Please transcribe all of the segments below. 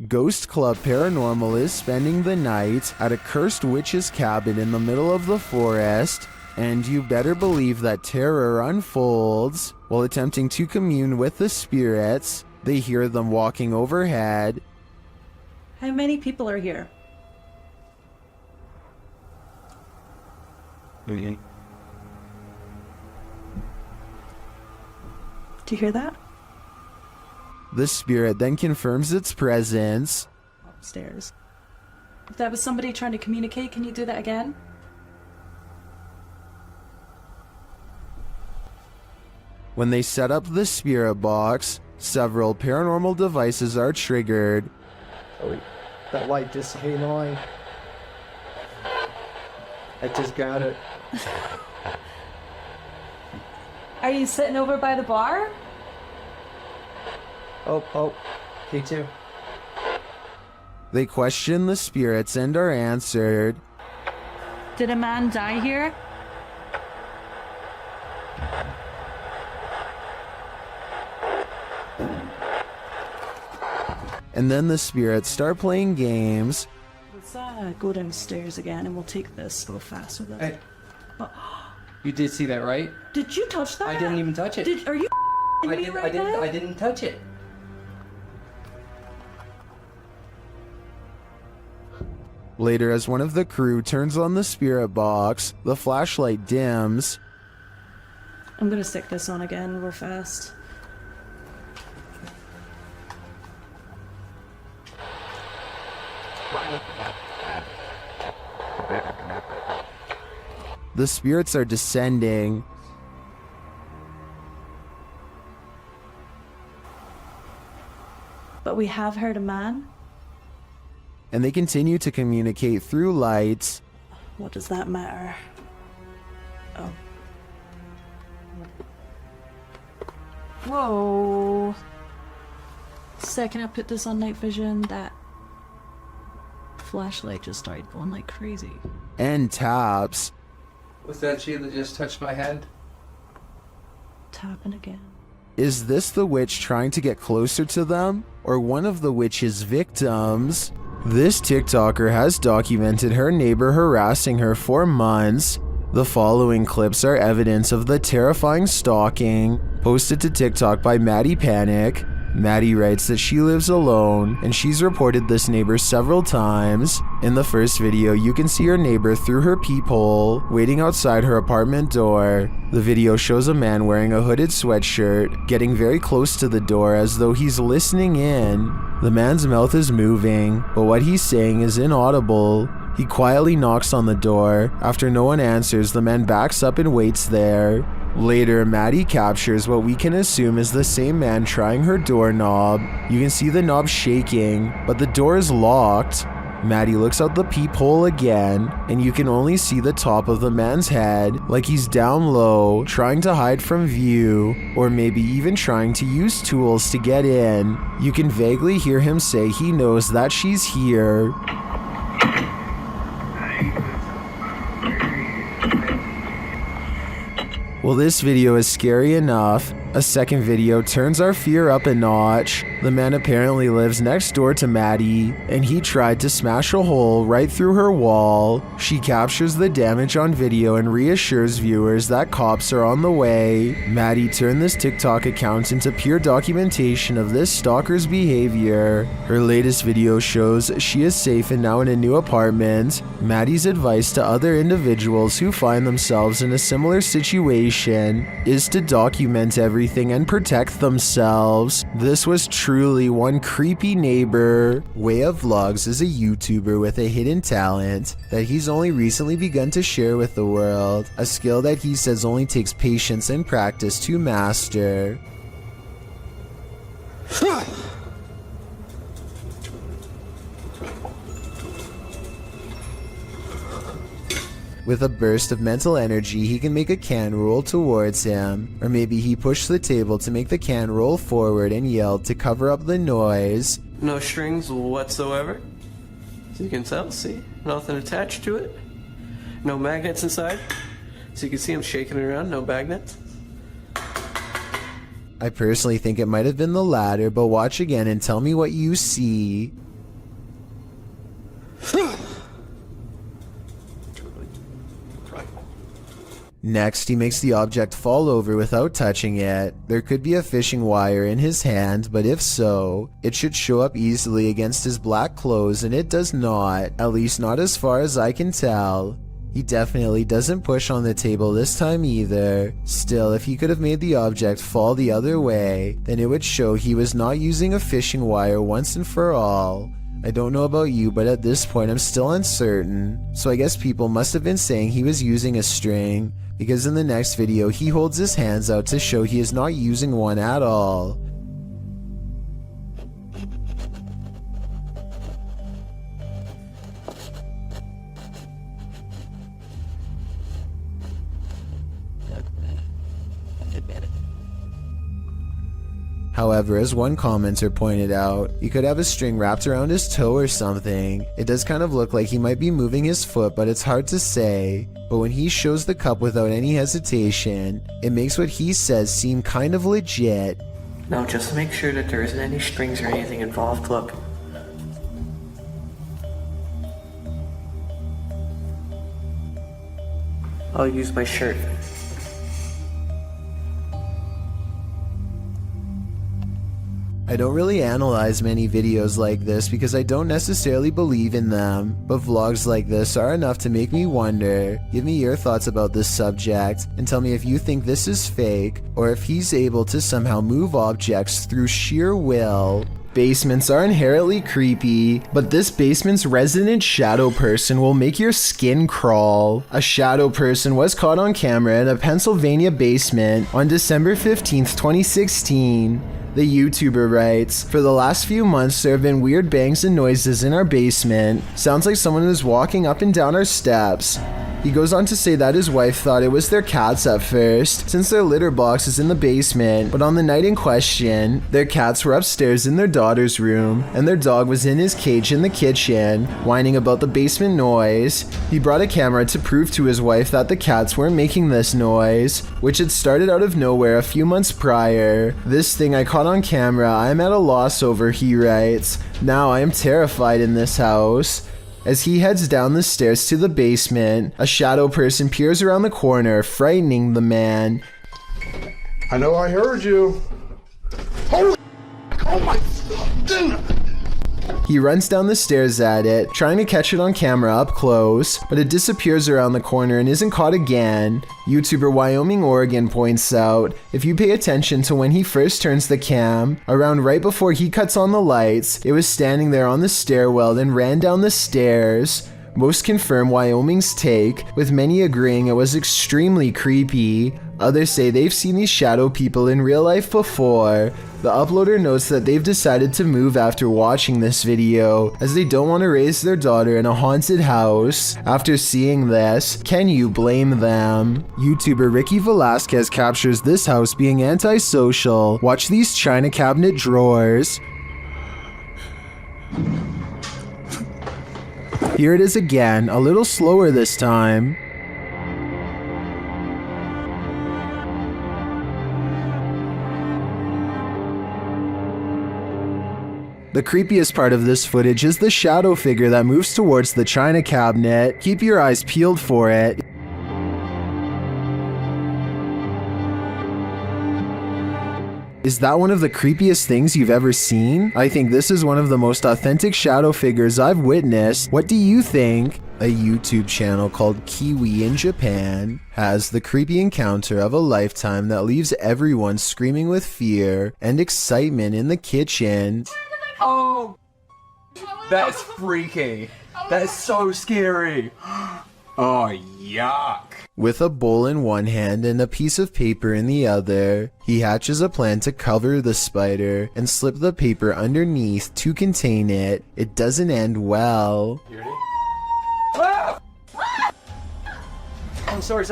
Ghost Club Paranormal is spending the night at a cursed witch's cabin in the middle of the forest, and you better believe that terror unfolds. While attempting to commune with the spirits, they hear them walking overhead. How many people are here? Okay. Do you hear that? The spirit then confirms its presence. Upstairs. If that was somebody trying to communicate, can you do that again? When they set up the spirit box, several paranormal devices are triggered. Oh wait, that light just came on. I just got it. Are you sitting over by the bar? Oh, K2. They question the spirits and are answered. Did a man die here? And then the spirits start playing games. Let's go downstairs again and we'll take this real fast with us. Hey. Oh. You did see that, right? Did you touch that? I didn't even touch it. Are you me right now? I didn't touch it. Later, as one of the crew turns on the spirit box, the flashlight dims. I'm gonna stick this on again real fast. The spirits are descending. But we have heard a man. And they continue to communicate through lights. What does that matter? Oh. Whoa. Second I put this on night vision, that flashlight just started going like crazy. And taps. Was that she that just touched my head? Tapping again. Is this the witch trying to get closer to them? Or one of the witch's victims? This TikToker has documented her neighbor harassing her for months. The following clips are evidence of the terrifying stalking, posted to TikTok by Maddie Panic. Maddie writes that she lives alone, and she's reported this neighbor several times. In the first video, you can see her neighbor through her peephole, waiting outside her apartment door. The video shows a man wearing a hooded sweatshirt, getting very close to the door as though he's listening in. The man's mouth is moving, but what he's saying is inaudible. He quietly knocks on the door. After no one answers, the man backs up and waits there. Later, Maddie captures what we can assume is the same man trying her doorknob. You can see the knob shaking, but the door is locked. Maddie looks out the peephole again, and you can only see the top of the man's head, like he's down low, trying to hide from view, or maybe even trying to use tools to get in. You can vaguely hear him say he knows that she's here. Well, this video is scary enough. A second video turns our fear up a notch. The man apparently lives next door to Maddie, and he tried to smash a hole right through her wall. She captures the damage on video and reassures viewers that cops are on the way. Maddie turned this TikTok account into pure documentation of this stalker's behavior. Her latest video shows she is safe and now in a new apartment. Maddie's advice to other individuals who find themselves in a similar situation is to document everything and protect themselves. This was truly one creepy neighbor. Way of Vlogs is a YouTuber with a hidden talent that he's only recently begun to share with the world, a skill that he says only takes patience and practice to master. With a burst of mental energy, he can make a can roll towards him. Or maybe he pushed the table to make the can roll forward and yelled to cover up the noise. No strings whatsoever. So you can tell, see? Nothing attached to it. No magnets inside. So you can see him shaking it around, no magnets. I personally think it might have been the latter, but watch again and tell me what you see. Next, he makes the object fall over without touching it. There could be a fishing wire in his hand, but if so, it should show up easily against his black clothes, and it does not, at least not as far as I can tell. He definitely doesn't push on the table this time either. Still, if he could have made the object fall the other way, then it would show he was not using a fishing wire once and for all. I don't know about you, but at this point I'm still uncertain. So I guess people must have been saying he was using a string, because in the next video he holds his hands out to show he is not using one at all. However, as one commenter pointed out, he could have a string wrapped around his toe or something. It does kind of look like he might be moving his foot, but it's hard to say. But when he shows the cup without any hesitation, it makes what he says seem kind of legit. Now just to make sure that there isn't any strings or anything involved, look. I'll use my shirt. I don't really analyze many videos like this because I don't necessarily believe in them, but vlogs like this are enough to make me wonder. Give me your thoughts about this subject and tell me if you think this is fake or if he's able to somehow move objects through sheer will. Basements are inherently creepy, but this basement's resident shadow person will make your skin crawl. A shadow person was caught on camera in a Pennsylvania basement on December 15th, 2016. The YouTuber writes, "For the last few months there have been weird bangs and noises in our basement. Sounds like someone is walking up and down our steps." He goes on to say that his wife thought it was their cats at first, since their litter box is in the basement, but on the night in question, their cats were upstairs in their daughter's room, and their dog was in his cage in the kitchen, whining about the basement noise. He brought a camera to prove to his wife that the cats weren't making this noise, which had started out of nowhere a few months prior. "This thing I caught on camera, I am at a loss over," he writes. "Now I am terrified in this house." As he heads down the stairs to the basement, a shadow person peers around the corner, frightening the man. "I know I heard you. Holy, oh my goodness." He runs down the stairs at it, trying to catch it on camera up close, but it disappears around the corner and isn't caught again. YouTuber Wyoming Oregon points out, if you pay attention to when he first turns the cam, around right before he cuts on the lights, it was standing there on the stairwell and ran down the stairs. Most confirm Wyoming's take, with many agreeing it was extremely creepy. Others say they've seen these shadow people in real life before. The uploader notes that they've decided to move after watching this video, as they don't want to raise their daughter in a haunted house. After seeing this, can you blame them? YouTuber Ricky Velasquez captures this house being antisocial. Watch these china cabinet drawers. Here it is again, a little slower this time. The creepiest part of this footage is the shadow figure that moves towards the china cabinet. Keep your eyes peeled for it. Is that one of the creepiest things you've ever seen? I think this is one of the most authentic shadow figures I've witnessed. What do you think? A YouTube channel called Kiwi in Japan has the creepy encounter of a lifetime that leaves everyone screaming with fear and excitement in the kitchen. Oh, that's freaky. That's so scary. Oh, yuck. With a bowl in one hand and a piece of paper in the other, he hatches a plan to cover the spider and slip the paper underneath to contain it. It doesn't end well. You ready? Ah! Oh, sorry. You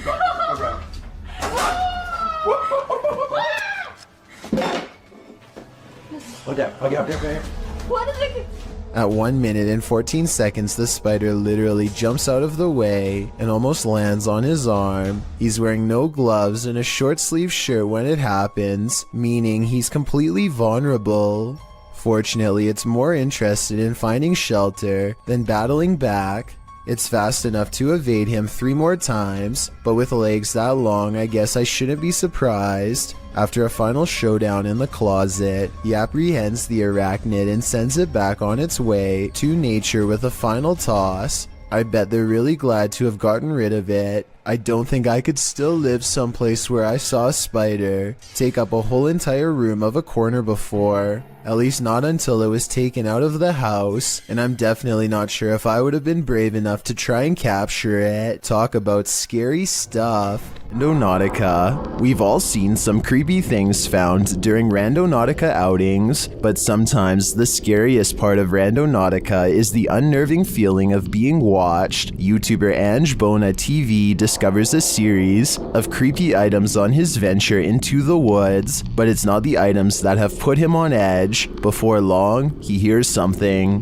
got it. Okay. Okay. What is it? At 1 minute and 14 seconds, the spider literally jumps out of the way and almost lands on his arm. He's wearing no gloves and a short sleeve shirt when it happens, meaning he's completely vulnerable. Fortunately, it's more interested in finding shelter than battling back. It's fast enough to evade him 3 more times, but with legs that long, I guess I shouldn't be surprised. After a final showdown in the closet, he apprehends the arachnid and sends it back on its way to nature with a final toss. I bet they're really glad to have gotten rid of it. I don't think I could still live someplace where I saw a spider take up a whole entire room of a corner before. At least not until it was taken out of the house, and I'm definitely not sure if I would have been brave enough to try and capture it. Talk about scary stuff. Randonautica. We've all seen some creepy things found during Randonautica outings, but sometimes the scariest part of Randonautica is the unnerving feeling of being watched. YouTuber Ange Bona TV discovers a series of creepy items on his venture into the woods, but it's not the items that have put him on edge. Before long, he hears something.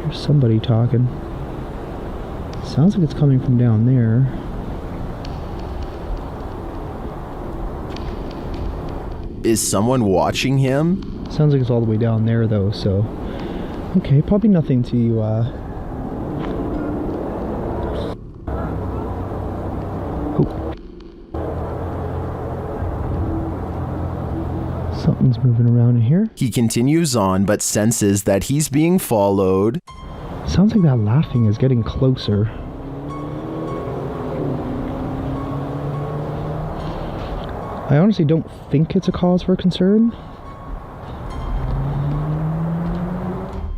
There's somebody talking. Sounds like it's coming from down there. Is someone watching him? Sounds like it's all the way down there though, so... Okay, probably nothing to, Something's moving around in here. He continues on, but senses that he's being followed. Sounds like that laughing is getting closer. I honestly don't think it's a cause for concern.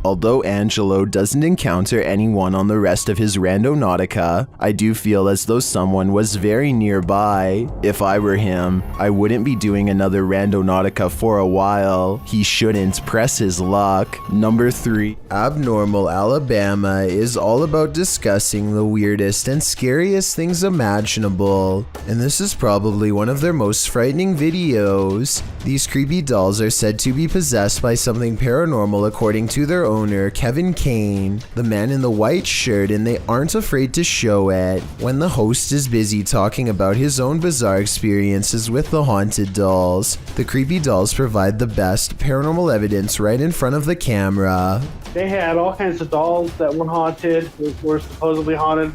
Although Angelo doesn't encounter anyone on the rest of his Randonautica, I do feel as though someone was very nearby. If I were him, I wouldn't be doing another Randonautica for a while. He shouldn't press his luck. Number 3. Abnormal Alabama is all about discussing the weirdest and scariest things imaginable, and this is probably one of their most frightening videos. These creepy dolls are said to be possessed by something paranormal according to their owner, Kevin Kane, the man in the white shirt, and they aren't afraid to show it. When the host is busy talking about his own bizarre experiences with the haunted dolls, the creepy dolls provide the best paranormal evidence right in front of the camera. They had all kinds of dolls that were haunted, were supposedly haunted.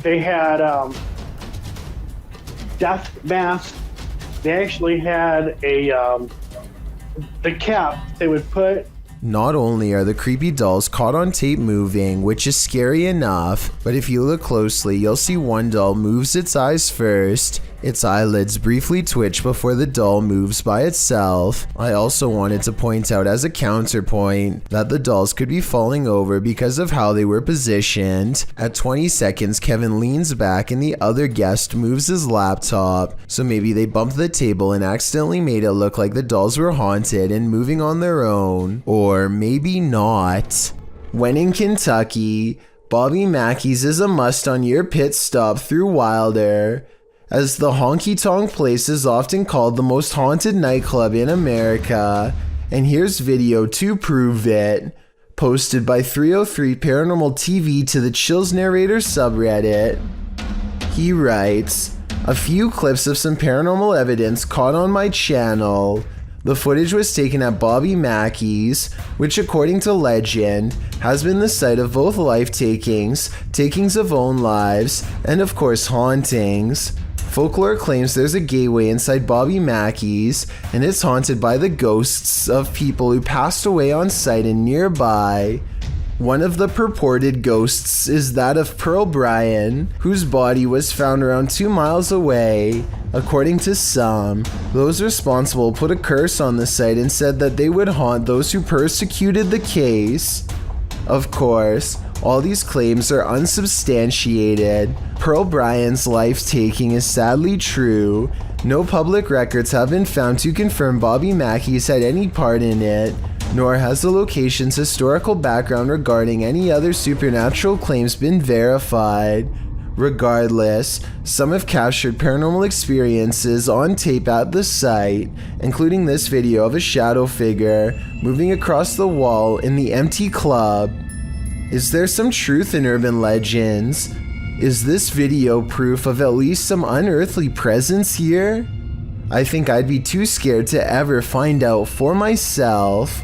They had death masks. They actually had the cap they would put. Not only are the creepy dolls caught on tape moving, which is scary enough, but if you look closely, you'll see one doll moves its eyes first. Its eyelids briefly twitch before the doll moves by itself. I also wanted to point out as a counterpoint that the dolls could be falling over because of how they were positioned. At 20 seconds, Kevin leans back and the other guest moves his laptop, so maybe they bumped the table and accidentally made it look like the dolls were haunted and moving on their own. Or maybe not. When in Kentucky, Bobby Mackey's is a must on your pit stop through Wilder, as the honky tonk place is often called the most haunted nightclub in America, and here's video to prove it, posted by 303 Paranormal TV to the Chills Narrator subreddit. He writes, "A few clips of some paranormal evidence caught on my channel. The footage was taken at Bobby Mackey's, which according to legend, has been the site of both life-takings, takings of own lives, and of course hauntings. Folklore claims there's a gateway inside Bobby Mackey's, and it's haunted by the ghosts of people who passed away on site and nearby. One of the purported ghosts is that of Pearl Bryan, whose body was found around 2 miles away. According to some, those responsible put a curse on the site and said that they would haunt those who persecuted the case. Of course, all these claims are unsubstantiated. Pearl Bryan's life-taking is sadly true. No public records have been found to confirm Bobby Mackey's had any part in it, nor has the location's historical background regarding any other supernatural claims been verified. Regardless, some have captured paranormal experiences on tape at the site, including this video of a shadow figure moving across the wall in the empty club. Is there some truth in urban legends? Is this video proof of at least some unearthly presence here? I think I'd be too scared to ever find out for myself."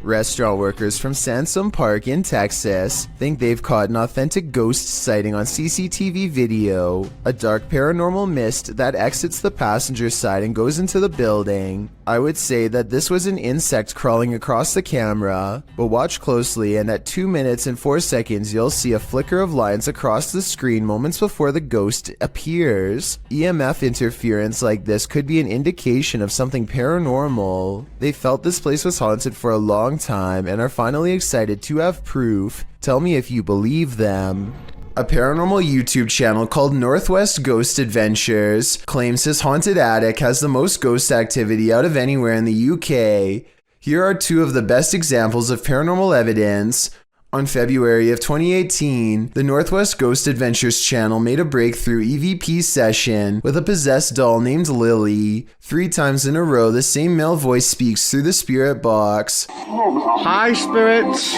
Restaurant workers from Sansom Park in Texas think they've caught an authentic ghost sighting on CCTV video. A dark paranormal mist that exits the passenger side and goes into the building. I would say that this was an insect crawling across the camera, but watch closely and at 2 minutes and 4 seconds you'll see a flicker of lines across the screen moments before the ghost appears. EMF interference like this could be an indication of something paranormal. They felt this place was haunted for a long time and are finally excited to have proof. Tell me if you believe them. A paranormal YouTube channel called Northwest Ghost Adventures claims his haunted attic has the most ghost activity out of anywhere in the UK. Here are two of the best examples of paranormal evidence. On February of 2018, the Northwest Ghost Adventures channel made a breakthrough EVP session with a possessed doll named Lily. 3 times in a row, the same male voice speaks through the spirit box. Hi, spirits.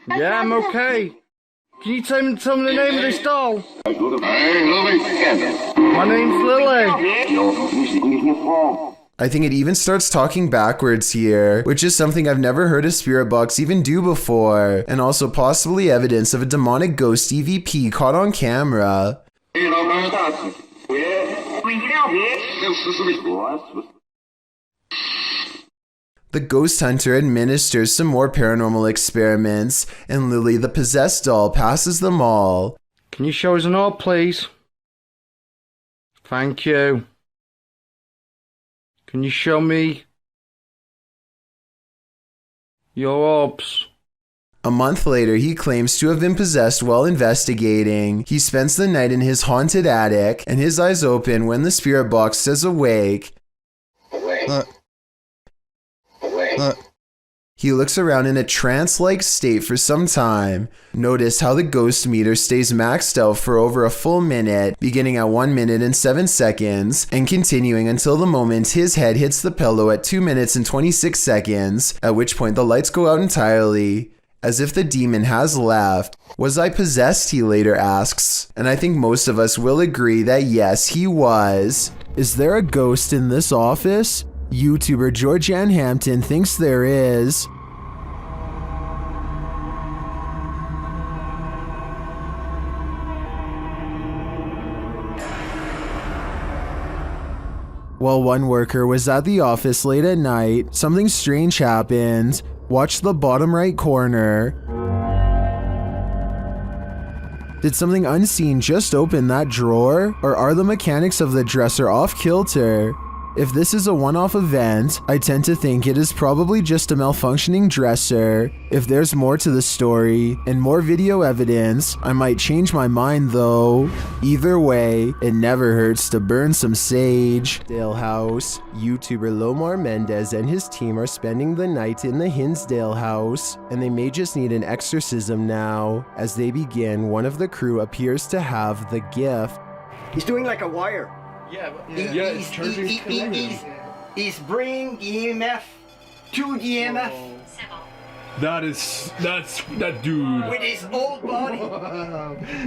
Yeah, I'm okay. Can you tell me the name of this doll? My name's Lily. I think it even starts talking backwards here, which is something I've never heard a spirit box even do before, and also possibly evidence of a demonic ghost EVP caught on camera. The ghost hunter administers some more paranormal experiments, and Lily the possessed doll passes them all. Can you show us an orb, please? Thank you. Can you show me your orbs? A month later, he claims to have been possessed while investigating. He spends the night in his haunted attic, and his eyes open when the spirit box says awake. He looks around in a trance-like state for some time. Notice how the ghost meter stays maxed out for over a full minute, beginning at 1 minute and 7 seconds, and continuing until the moment his head hits the pillow at 2 minutes and 26 seconds, at which point the lights go out entirely. As if the demon has left. Was I possessed, he later asks, and I think most of us will agree that yes, he was. Is there a ghost in this office? YouTuber Georgianne Hampton thinks there is. While one worker was at the office late at night, something strange happened. Watch the bottom right corner. Did something unseen just open that drawer? Or are the mechanics of the dresser off kilter? If this is a one-off event, I tend to think it is probably just a malfunctioning dresser. If there's more to the story, and more video evidence, I might change my mind though. Either way, it never hurts to burn some sage. Hinsdale house. YouTuber Lomar Mendez and his team are spending the night in the Hinsdale house, and they may just need an exorcism now. As they begin, one of the crew appears to have the gift. He's doing like a wire. Yeah, He's bringing EMF to the EMF That's that dude. with his old body.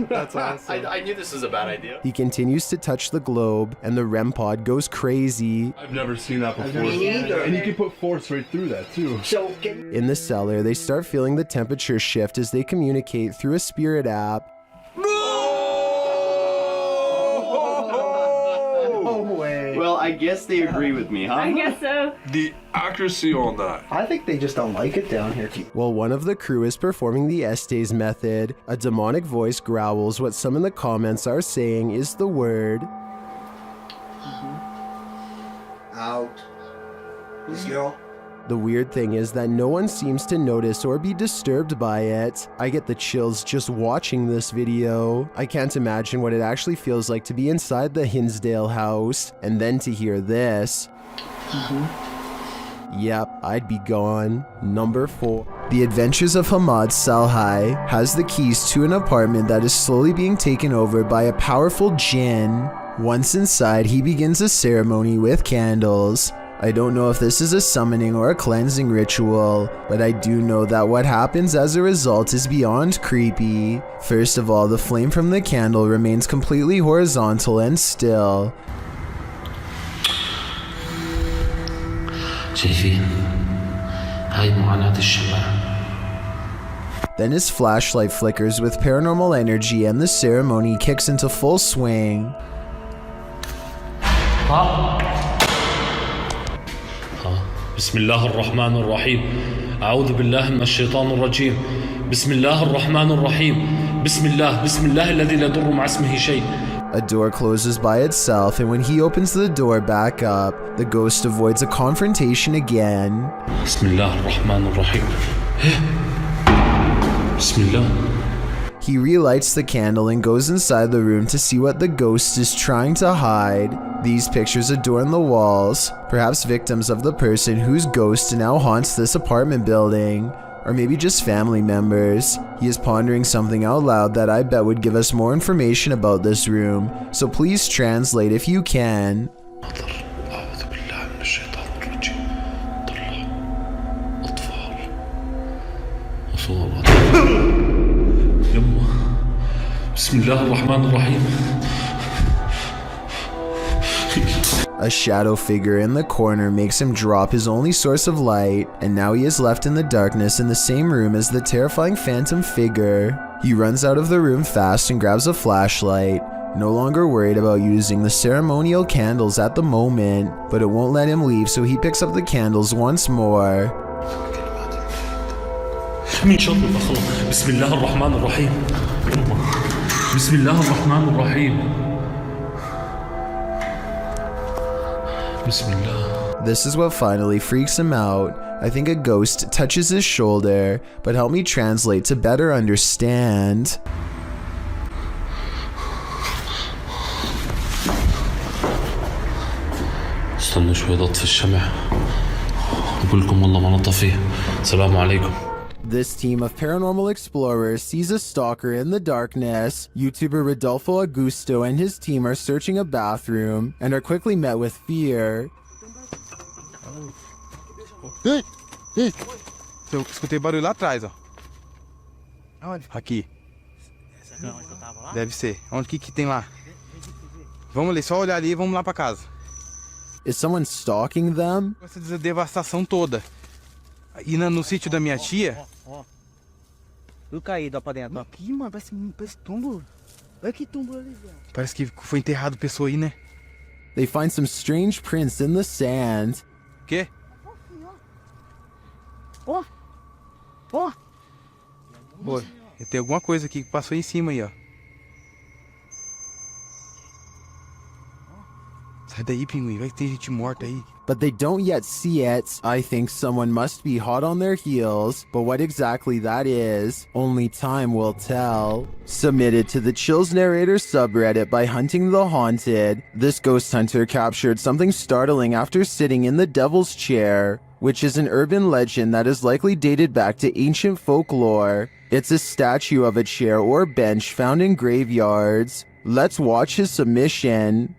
That's awesome. I knew this was a bad idea. He continues to touch the globe, and the REM pod goes crazy. I've never seen that before. Me neither. And you can put force right through that too. So In the cellar, they start feeling the temperature shift as they communicate through a spirit app. Well, I guess they agree with me, huh? I guess so. The accuracy on that. I think they just don't like it down here. While one of the crew is performing the Estes method, a demonic voice growls what some in the comments are saying is the word. Out. This girl. The weird thing is that no one seems to notice or be disturbed by it. I get the chills just watching this video. I can't imagine what it actually feels like to be inside the Hinsdale house, and then to hear this. Yep, I'd be gone. Number 4. The Adventures of Hamad Salhai has the keys to an apartment that is slowly being taken over by a powerful jinn. Once inside, he begins a ceremony with candles. I don't know if this is a summoning or a cleansing ritual, but I do know that what happens as a result is beyond creepy. First of all, the flame from the candle remains completely horizontal and still. شايفين هاي معاناة الشباب. Then his flashlight flickers with paranormal energy and the ceremony kicks into full swing. بسم الله الرحمن الرحيم. أعوذ بالله من الشيطان الرجيم. بسم الله الرحمن الرحيم. بسم الله الذي لا يضر مع اسمه شيء. A door closes by itself, and when he opens the door back up, the ghost avoids a confrontation again. بسم الله الرحمن الرحيم. بسم الله. He relights the candle and goes inside the room to see what the ghost is trying to hide. These pictures adorn the walls, perhaps victims of the person whose ghost now haunts this apartment building, or maybe just family members. He is pondering something out loud that I bet would give us more information about this room, so please translate if you can. بسم الله الرحمن الرحيم. A shadow figure in the corner makes him drop his only source of light, and now he is left in the darkness in the same room as the terrifying phantom figure. He runs out of the room fast and grabs a flashlight, no longer worried about using the ceremonial candles at the moment, but it won't let him leave, so he picks up the candles once more. من شر ما خلق. بسم الله الرحمن الرحيم. بسم الله الرحمن الرحيم. This is what finally freaks him out. I think a ghost touches his shoulder, but help me translate to better understand. استنوا شوي اطفي الشمع. اقول لكم والله ما نطفيه. السلام عليكم. This team of paranormal explorers sees a stalker in the darkness. YouTuber Rodolfo Augusto and his team are searching a bathroom and are quickly met with fear. Eu escutei barulho lá atrás, ó. Aonde? Aqui. Deve ser. Onde que tem lá? Vamos ali, só olhar ali e vamos lá pra casa. Is someone stalking them? Essa devastação toda. E no sítio da minha tia... Ó. Tudo caído, ó, pra dentro, ó. Aqui, mano, parece túmulo. Olha que túmulo ali, velho. Parece que foi enterrado pessoa aí, né? They find some strange prints in the sand. Quê? Ó. Ó. Pô, tem alguma coisa aqui que passou em cima aí, ó. Sai daí, pinguim. Vai que tem gente morta aí. But they don't yet see it. I think someone must be hot on their heels, but what exactly that is, only time will tell. Submitted to the Chills Narrator subreddit by Hunting the Haunted, this ghost hunter captured something startling after sitting in the Devil's Chair, which is an urban legend that is likely dated back to ancient folklore. It's a statue of a chair or bench found in graveyards. Let's watch his submission.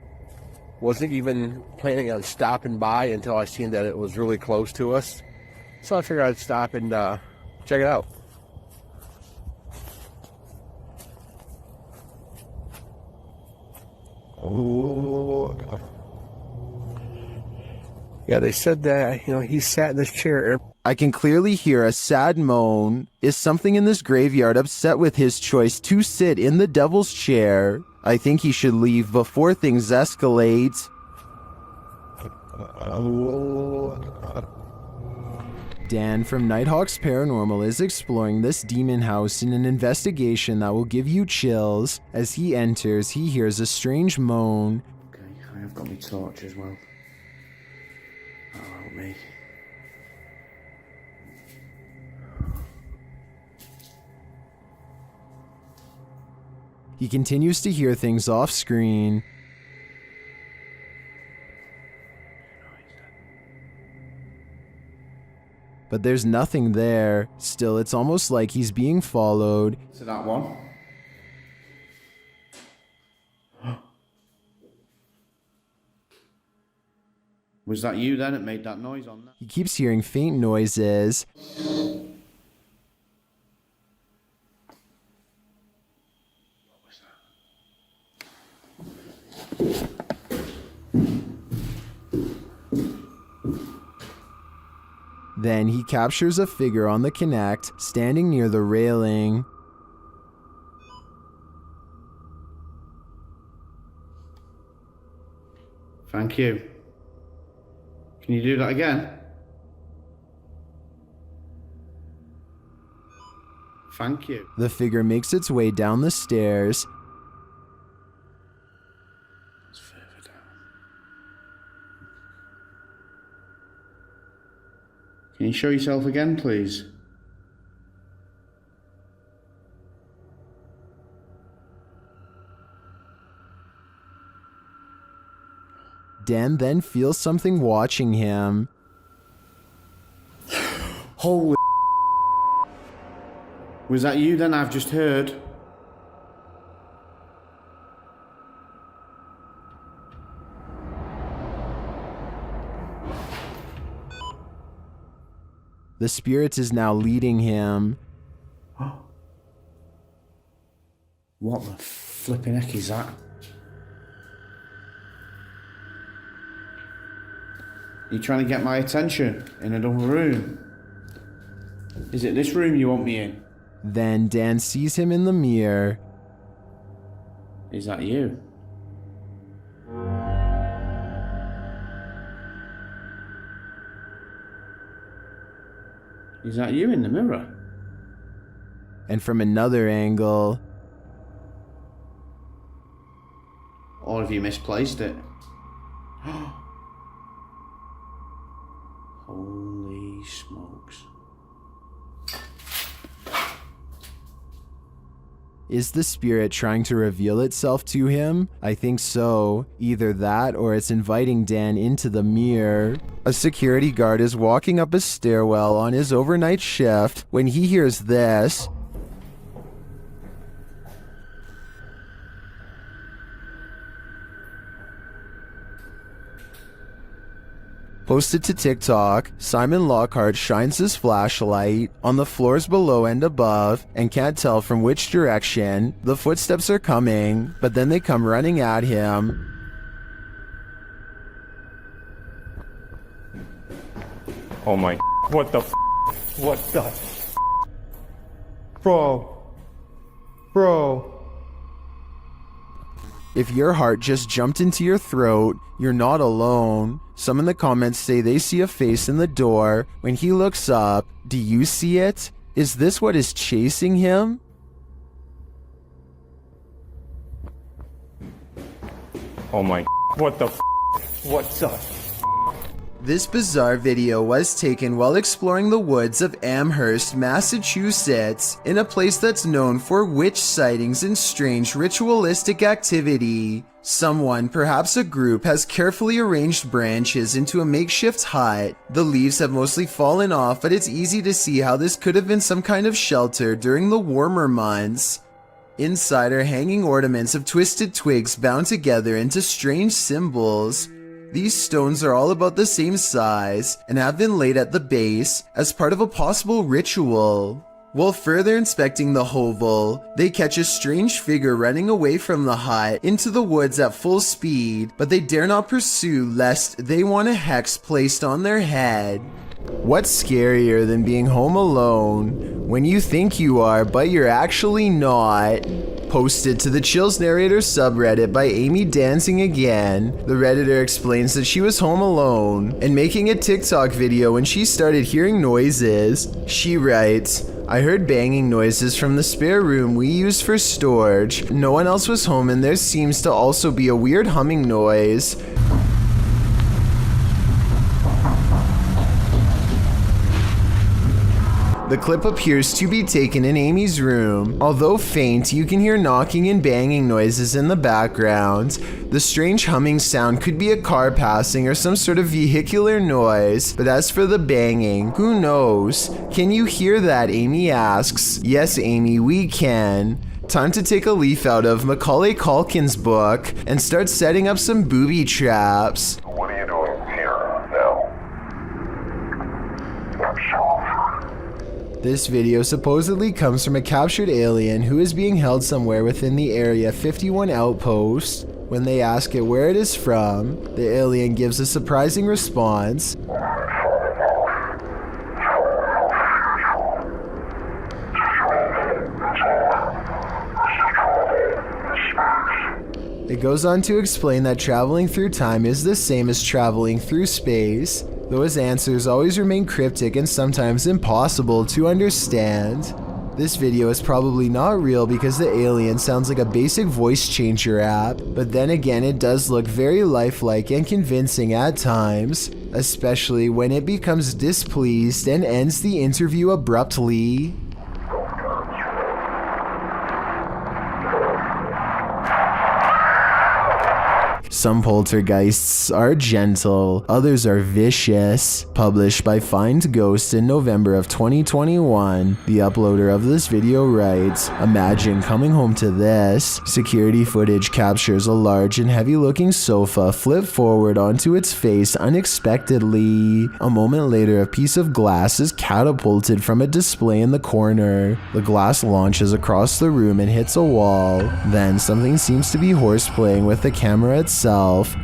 Wasn't even planning on stopping by until I seen that it was really close to us. So I figured I'd stop and check it out. Oh. Yeah, they said that, he sat in this chair. I can clearly hear a sad moan. Is something in this graveyard upset with his choice to sit in the Devil's Chair? I think he should leave before things escalate. Dan from Nighthawk's Paranormal is exploring this demon house in an investigation that will give you chills. As he enters, he hears a strange moan. Okay, I have got my torch as well. That'll help me. He continues to hear things off screen. But there's nothing there. Still, it's almost like he's being followed. So that one. Was that you then that made that noise on that? He keeps hearing faint noises. Then he captures a figure on the Kinect standing near the railing. Thank you. Can you do that again? Thank you. The figure makes its way down the stairs. It's further down. Can you show yourself again, please? Dan then feels something watching him. Holy was that you then? I've just heard. The spirit is now leading him. What the flipping heck is that? You're trying to get my attention in another room. Is it this room you want me in? Then Dan sees him in the mirror. Is that you? Is that you in the mirror? And from another angle, or have you misplaced it? Holy smokes. is the spirit trying to reveal itself to him? I think so. Either that or it's inviting Dan into the mirror. A security guard is walking up a stairwell on his overnight shift when he hears this. Posted to TikTok, Simon Lockhart shines his flashlight on the floors below and above and can't tell from which direction the footsteps are coming, but then they come running at him. Oh my, what the f? What the f? Bro. If your heart just jumped into your throat, you're not alone. Some in the comments say they see a face in the door. When he looks up, do you see it? Is this what is chasing him? Oh my, what the f? What the f? This bizarre video was taken while exploring the woods of Amherst, Massachusetts, in a place that's known for witch sightings and strange ritualistic activity. Someone, perhaps a group, has carefully arranged branches into a makeshift hut. The leaves have mostly fallen off, but it's easy to see how this could have been some kind of shelter during the warmer months. Inside are hanging ornaments of twisted twigs bound together into strange symbols. These stones are all about the same size and have been laid at the base as part of a possible ritual. While further inspecting the hovel, they catch a strange figure running away from the hut into the woods at full speed, but they dare not pursue lest they want a hex placed on their head. What's scarier than being home alone when you think you are but you're actually not? Posted to the Chills Narrator subreddit by Amy Dancing Again, the Redditor explains that she was home alone and making a TikTok video when she started hearing noises. She writes, "I heard banging noises from the spare room we use for storage. No one else was home and there seems to also be a weird humming noise. The clip appears to be taken in Amy's room. Although faint, you can hear knocking and banging noises in the background. The strange humming sound could be a car passing or some sort of vehicular noise. But as for the banging, who knows? Can you hear that? Amy asks. Yes, Amy, we can. Time to take a leaf out of Macaulay Culkin's book and start setting up some booby traps. What are you doing here now? Show off. This video supposedly comes from a captured alien who is being held somewhere within the Area 51 outpost. When they ask it where it is from, the alien gives a surprising response. goes on to explain that traveling through time is the same as traveling through space, though his answers always remain cryptic and sometimes impossible to understand. This video is probably not real because the alien sounds like a basic voice changer app, but then again it does look very lifelike and convincing at times, especially when it becomes displeased and ends the interview abruptly. Some poltergeists are gentle, others are vicious. Published by Find Ghost in November of 2021, the uploader of this video writes, "Imagine coming home to this." Security footage captures a large and heavy-looking sofa flip forward onto its face unexpectedly. A moment later, a piece of glass is catapulted from a display in the corner. The glass launches across the room and hits a wall. Then something seems to be horseplaying with the camera itself.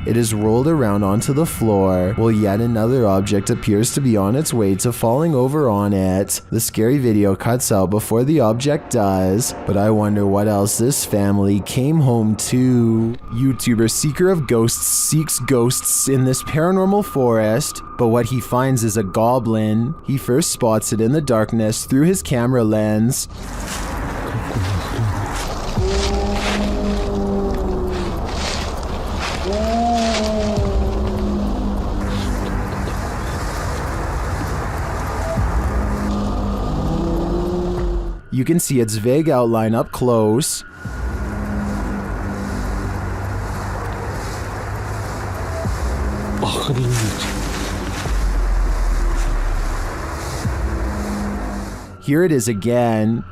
It is rolled around onto the floor, while yet another object appears to be on its way to falling over on it. The scary video cuts out before the object does, but I wonder what else this family came home to. YouTuber Seeker of Ghosts seeks ghosts in this paranormal forest, but what he finds is a goblin. He first spots it in the darkness through his camera lens. You can see its vague outline up close. Here it is again.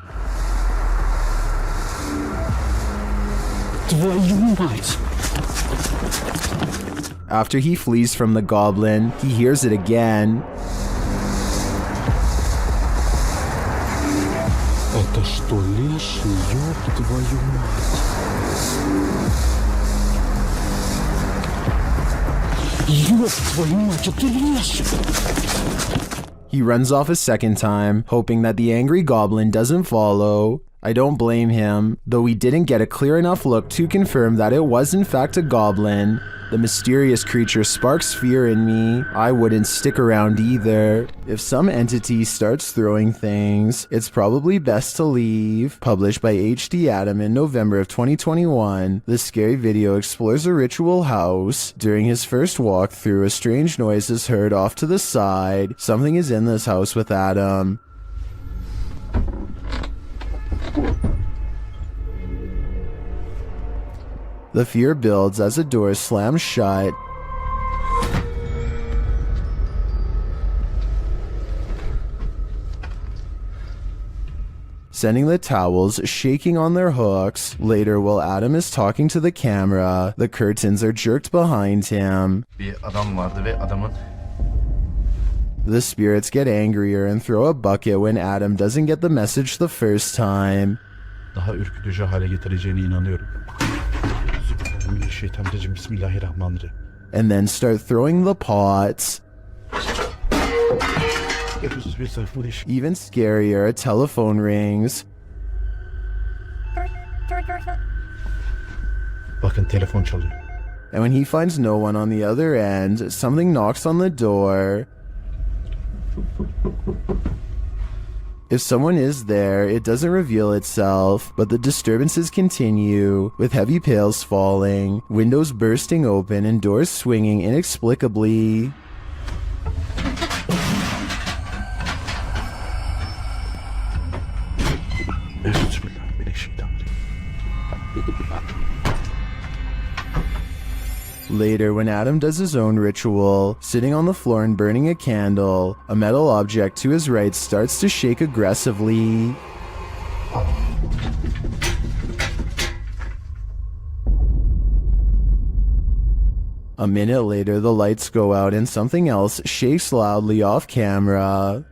After he flees from the goblin, he hears it again. Это что, леший? Ёб твою мать. Ёб твою мать, это леший! He runs off a second time, hoping that the angry goblin doesn't follow. I don't blame him, though we didn't get a clear enough look to confirm that it was in fact a goblin. The mysterious creature sparks fear in me. I wouldn't stick around either. If some entity starts throwing things, it's probably best to leave. Published by HD Adam in November of 2021, this scary video explores a ritual house. During his first walkthrough, a strange noise is heard off to the side. Something is in this house with Adam. The fear builds as the door slams shut. Sending the towels shaking on their hooks. Later, while Adam is talking to the camera, the curtains are jerked behind him. The spirits get angrier and throw a bucket when Adam doesn't get the message the first time. Daha ürkütücü hale getireceğine inanıyorum. Bismillahirrahmanirrahim. And then start throwing the pots. Even scarier, a telephone rings. Bakın telefon çalıyor. And when he finds no one on the other end, something knocks on the door. If someone is there, it doesn't reveal itself, but the disturbances continue, with heavy pails falling, windows bursting open, and doors swinging inexplicably. Later, when Adam does his own ritual, sitting on the floor and burning a candle, a metal object to his right starts to shake aggressively. A minute later, the lights go out and something else shakes loudly off camera.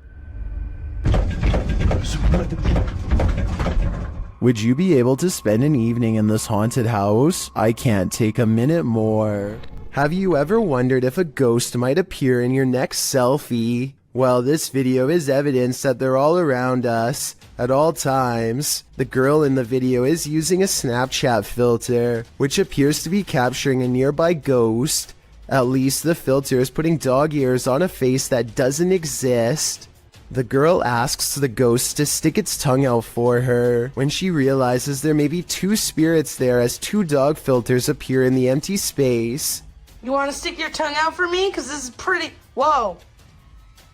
Would you be able to spend an evening in this haunted house? I can't take a minute more. Have you ever wondered if a ghost might appear in your next selfie? Well, this video is evidence that they're all around us at all times. The girl in the video is using a Snapchat filter, which appears to be capturing a nearby ghost. At least the filter is putting dog ears on a face that doesn't exist. The girl asks the ghost to stick its tongue out for her when she realizes there may be 2 spirits there as 2 dog filters appear in the empty space. You want to stick your tongue out for me? Because this is pretty... Whoa.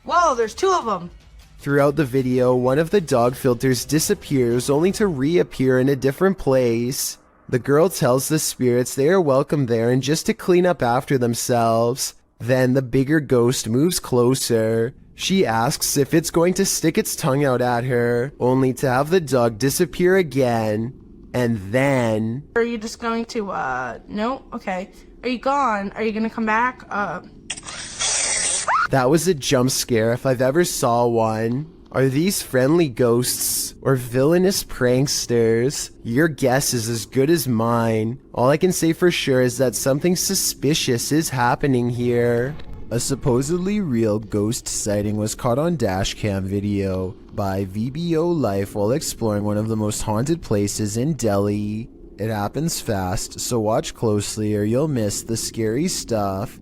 Whoa, there's 2 of them. Throughout the video, one of the dog filters disappears only to reappear in a different place. The girl tells the spirits they are welcome there and just to clean up after themselves. Then the bigger ghost moves closer. She asks if it's going to stick its tongue out at her, only to have the dog disappear again. And then... Are you just going to, no? Okay. Are you gone? Are you gonna come back? That was a jump scare if I've ever saw one. Are these friendly ghosts or villainous pranksters? Your guess is as good as mine. All I can say for sure is that something suspicious is happening here. A supposedly real ghost sighting was caught on dashcam video by VBO Life while exploring one of the most haunted places in Delhi. It happens fast, so watch closely or you'll miss the scary stuff.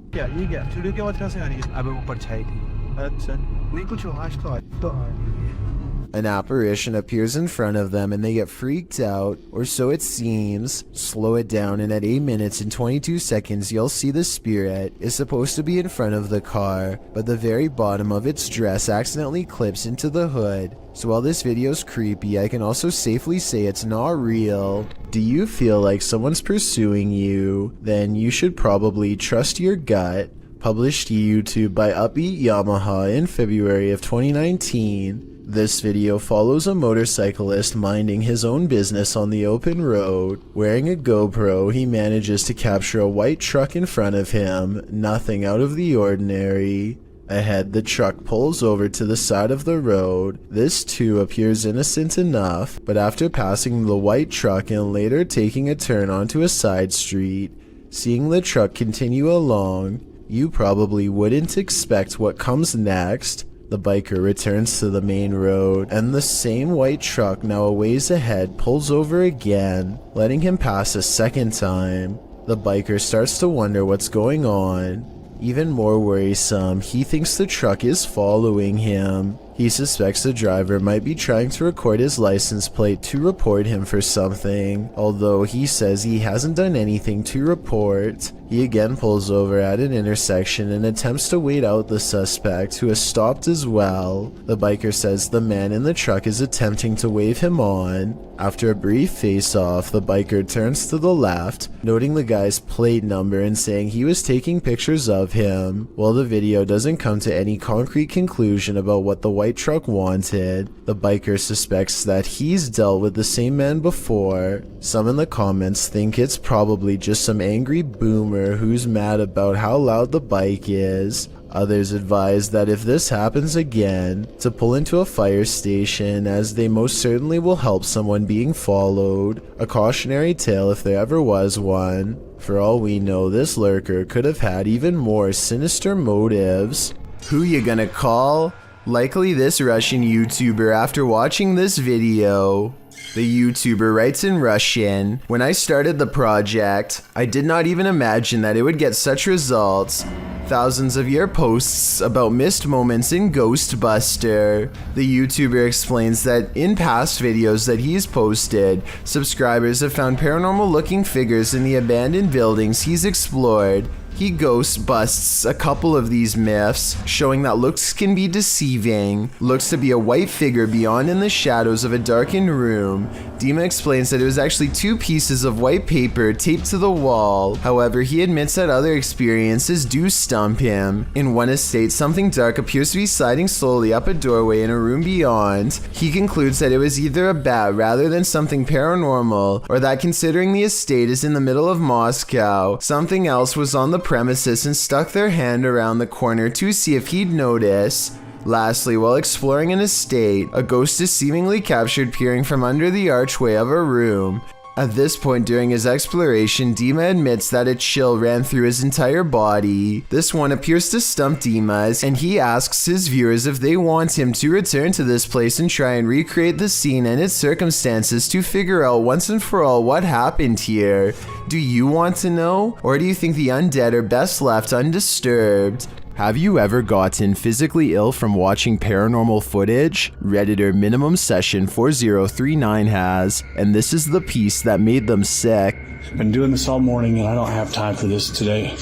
An apparition appears in front of them and they get freaked out, or so it seems. Slow it down and at 8 minutes and 22 seconds you'll see the spirit is supposed to be in front of the car, but the very bottom of its dress accidentally clips into the hood. So while this video's creepy, I can also safely say it's not real. Do you feel like someone's pursuing you? Then you should probably trust your gut. Published to YouTube by Upbeat Yamaha in February of 2019. This video follows a motorcyclist minding his own business on the open road. Wearing a GoPro, he manages to capture a white truck in front of him, nothing out of the ordinary. Ahead, the truck pulls over to the side of the road. This too appears innocent enough, but after passing the white truck and later taking a turn onto a side street, seeing the truck continue along, you probably wouldn't expect what comes next. The biker returns to the main road, and the same white truck now a ways ahead pulls over again, letting him pass a second time. The biker starts to wonder what's going on. Even more worrisome, he thinks the truck is following him. He suspects the driver might be trying to record his license plate to report him for something, although he says he hasn't done anything to report. He again pulls over at an intersection and attempts to wait out the suspect, who has stopped as well. The biker says the man in the truck is attempting to wave him on. After a brief face-off, the biker turns to the left, noting the guy's plate number and saying he was taking pictures of him. While the video doesn't come to any concrete conclusion about what the white truck wanted, the biker suspects that he's dealt with the same man before. Some in the comments think it's probably just some angry boomer who's mad about how loud the bike is. Others advise that if this happens again, to pull into a fire station, as they most certainly will help someone being followed. A cautionary tale if there ever was one. For all we know, this lurker could have had even more sinister motives. Who you gonna call? Likely this Russian YouTuber after watching this video. The YouTuber writes in Russian, "When I started the project, I did not even imagine that it would get such results. Thousands of your posts about missed moments in Ghostbuster." The YouTuber explains that in past videos that he's posted, subscribers have found paranormal looking figures in the abandoned buildings he's explored. He ghost busts a couple of these myths, showing that looks can be deceiving. Looks to be a white figure beyond in the shadows of a darkened room. Dima explains that it was actually 2 pieces of white paper taped to the wall. However, he admits that other experiences do stump him. In one estate, something dark appears to be sliding slowly up a doorway in a room beyond. He concludes that it was either a bat rather than something paranormal, or that considering the estate is in the middle of Moscow, something else was on the premises and stuck their hand around the corner to see if he'd notice. Lastly, while exploring an estate, a ghost is seemingly captured peering from under the archway of a room. At this point during his exploration, Dima admits that a chill ran through his entire body. This one appears to stump Dima's, and he asks his viewers if they want him to return to this place and try and recreate the scene and its circumstances to figure out once and for all what happened here. Do you want to know? Or do you think the undead are best left undisturbed? Have you ever gotten physically ill from watching paranormal footage? Redditor minimum session 4039 has, and this is the piece that made them sick. Been doing this all morning and I don't have time for this today.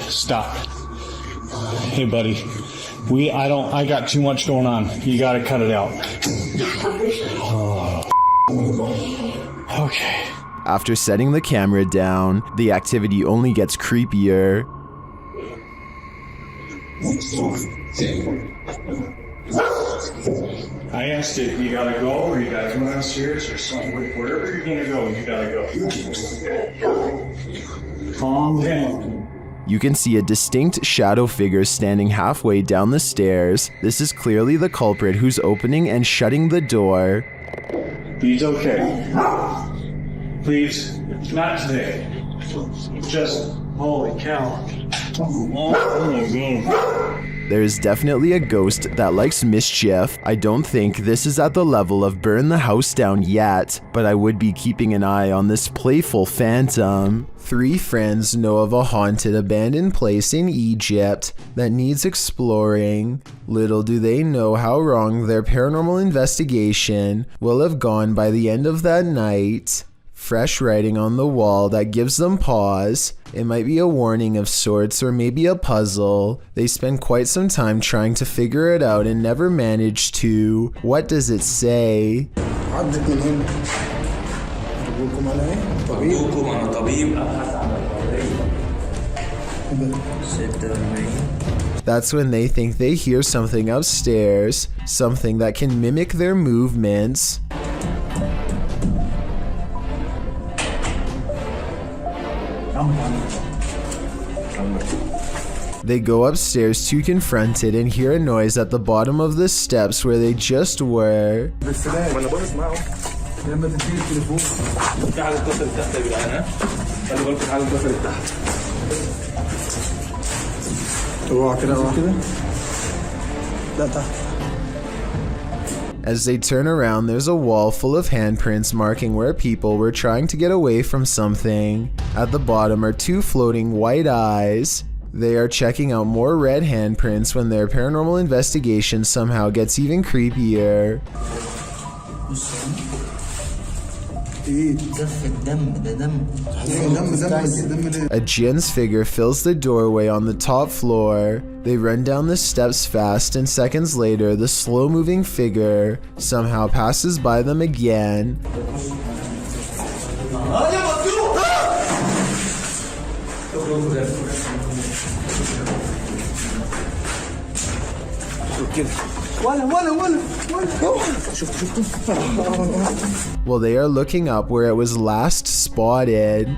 Stop. Hey buddy, I got too much going on. You gotta cut it out. Oh, okay. After setting the camera down, the activity only gets creepier. I asked you gotta go, or you guys went downstairs, or something. Wherever you're gonna go, you gotta go. Calm down. You can see a distinct shadow figure standing halfway down the stairs. This is clearly the culprit who's opening and shutting the door. He's okay. Please, not today. Just, holy cow. There is definitely a ghost that likes mischief. I don't think this is at the level of burn the house down yet, but I would be keeping an eye on this playful phantom. 3 friends know of a haunted abandoned place in Egypt that needs exploring. Little do they know how wrong their paranormal investigation will have gone by the end of that night. Fresh writing on the wall that gives them pause. It might be a warning of sorts or maybe a puzzle. They spend quite some time trying to figure it out and never manage to. What does it say? That's when they think they hear something upstairs, something that can mimic their movements. They go upstairs to confront it and hear a noise at the bottom of the steps where they just were. As they turn around, there's a wall full of handprints marking where people were trying to get away from something. At the bottom are 2 floating white eyes. They are checking out more red handprints when their paranormal investigation somehow gets even creepier. A jinn's figure fills the doorway on the top floor. They run down the steps fast, and seconds later, the slow-moving figure somehow passes by them again. Well, they are looking up where it was last spotted.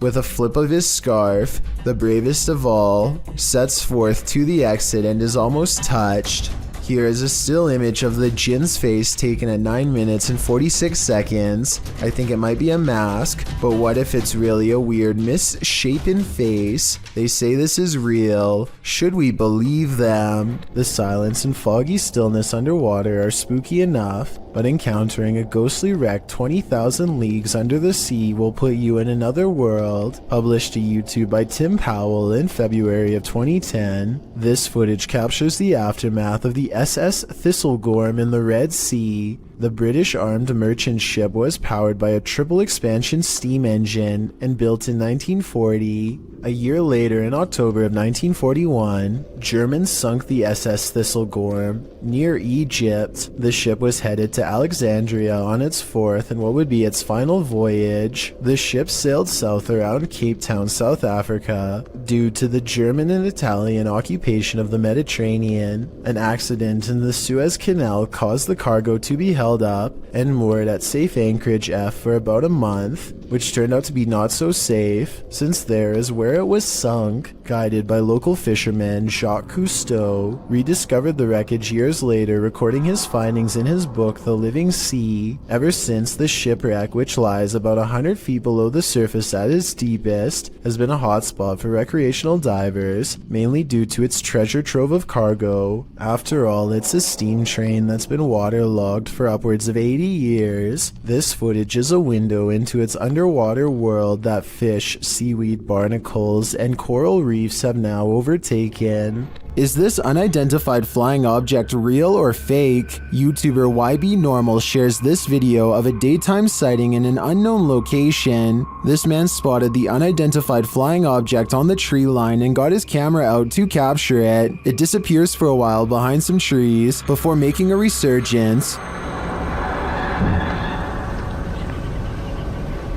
With a flip of his scarf, the bravest of all sets forth to the exit and is almost touched. Here is a still image of the jinn's face taken at 9 minutes and 46 seconds. I think it might be a mask, but what if it's really a weird misshapen face? They say this is real. Should we believe them? The silence and foggy stillness underwater are spooky enough, but encountering a ghostly wreck 20,000 leagues under the sea will put you in another world. Published to YouTube by Tim Powell in February of 2010, this footage captures the aftermath of the SS Thistlegorm in the Red Sea. The British armed merchant ship was powered by a triple expansion steam engine and built in 1940. A year later, in October of 1941, Germans sunk the SS Thistlegorm near Egypt. The ship was headed to Alexandria on its 4th and what would be its final voyage. The ship sailed south around Cape Town, South Africa. Due to the German and Italian occupation of the Mediterranean, an accident in the Suez Canal caused the cargo to be held up and moored at safe anchorage F for about a month. which turned out to be not so safe, since there is where it was sunk. Guided by local fisherman Jacques Cousteau, rediscovered the wreckage years later, recording his findings in his book The Living Sea. Ever since, the shipwreck, which lies about 100 feet below the surface at its deepest, has been a hotspot for recreational divers, mainly due to its treasure trove of cargo. After all, it's a steam train that's been waterlogged for upwards of 80 years. This footage is a window into its underwater world that fish, seaweed, barnacles, and coral reefs have now overtaken. Is this unidentified flying object real or fake? YouTuber YB Normal shares this video of a daytime sighting in an unknown location. This man spotted the unidentified flying object on the tree line and got his camera out to capture it. It disappears for a while behind some trees before making a resurgence.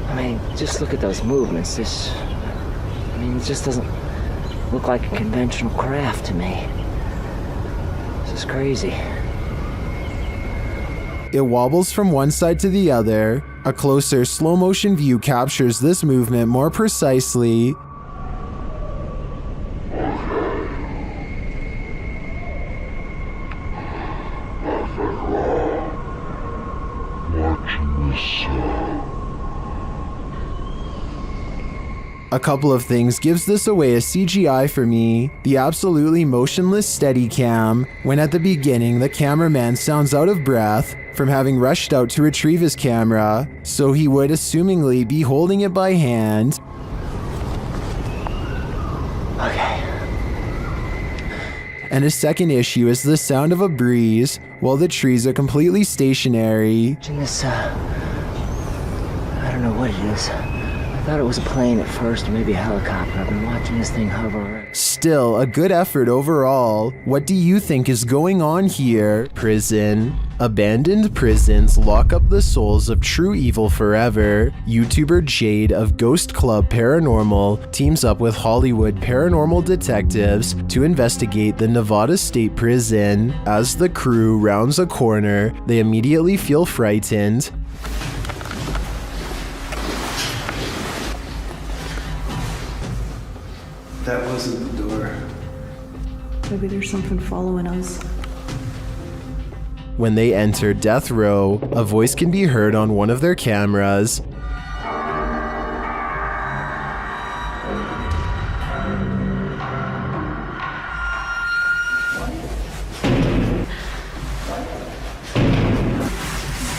I mean, just look at those movements. It just doesn't look like a conventional craft to me. This is crazy. It wobbles from one side to the other. A closer slow motion view captures this movement more precisely. A couple of things gives this away as CGI for me. The absolutely motionless Steadicam, when at the beginning the cameraman sounds out of breath from having rushed out to retrieve his camera, so he would assumingly be holding it by hand. Okay. And a second issue is the sound of a breeze while the trees are completely stationary. This, I don't know what it is. I thought it was a plane at first, or maybe a helicopter. I've been watching this thing hover around. Still, a good effort overall. What do you think is going on here? Prison. Abandoned prisons lock up the souls of true evil forever. YouTuber Jade of Ghost Club Paranormal teams up with Hollywood paranormal detectives to investigate the Nevada State Prison. As the crew rounds a corner, they immediately feel frightened. That wasn't the door. Maybe there's something following us. When they enter death row, a voice can be heard on one of their cameras.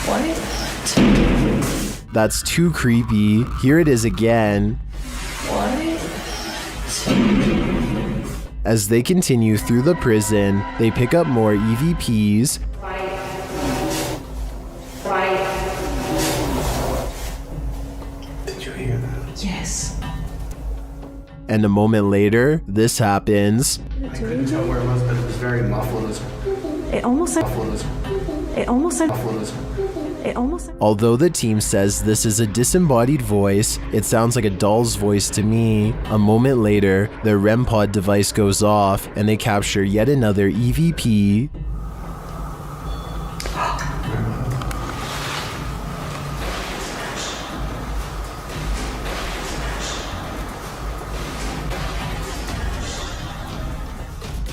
What? That's too creepy. Here it is again. As they continue through the prison, they pick up more EVPs. Did you hear that? Yes. And a moment later, this happens. I couldn't tell where it was, but it was very muffled. It almost Although the team says this is a disembodied voice, it sounds like a doll's voice to me. A moment later, their REM pod device goes off and they capture yet another EVP.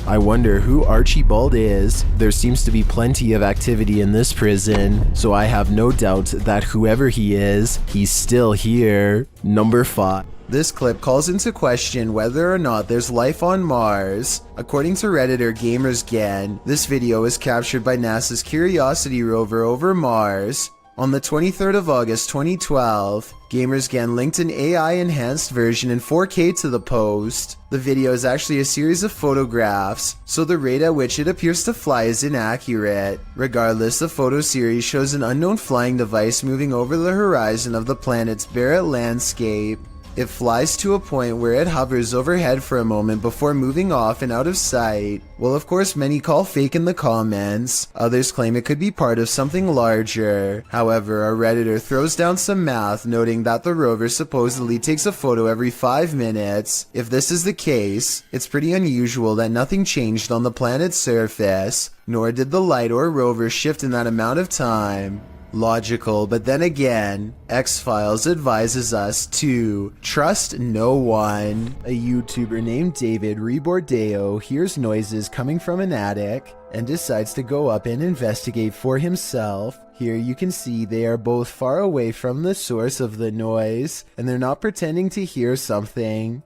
I wonder who Archibald is. There seems to be plenty of activity in this prison, so I have no doubt that whoever he is, he's still here. Number 5. This clip calls into question whether or not there's life on Mars. According to Redditor GamersGan, this video was captured by NASA's Curiosity rover over Mars. On the 23rd of August 2012, GamersGan linked an AI-enhanced version in 4K to the post. The video is actually a series of photographs, so the rate at which it appears to fly is inaccurate. Regardless, the photo series shows an unknown flying device moving over the horizon of the planet's barren landscape. It flies to a point where it hovers overhead for a moment before moving off and out of sight. Well, of course, many call fake in the comments. Others claim it could be part of something larger. However, a Redditor throws down some math, noting that the rover supposedly takes a photo every 5 minutes. If this is the case, it's pretty unusual that nothing changed on the planet's surface, nor did the light or rover shift in that amount of time. Logical, but then again, X-Files advises us to trust no one. A YouTuber named David Rebordeo hears noises coming from an attic and decides to go up and investigate for himself. Here you can see they are both far away from the source of the noise, and they're not pretending to hear something.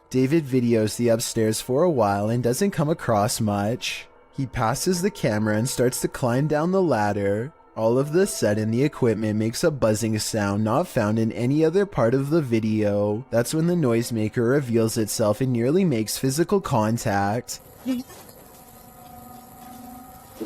David videos the upstairs for a while and doesn't come across much. He passes the camera and starts to climb down the ladder. All of the sudden, the equipment makes a buzzing sound not found in any other part of the video. That's when the noisemaker reveals itself and nearly makes physical contact.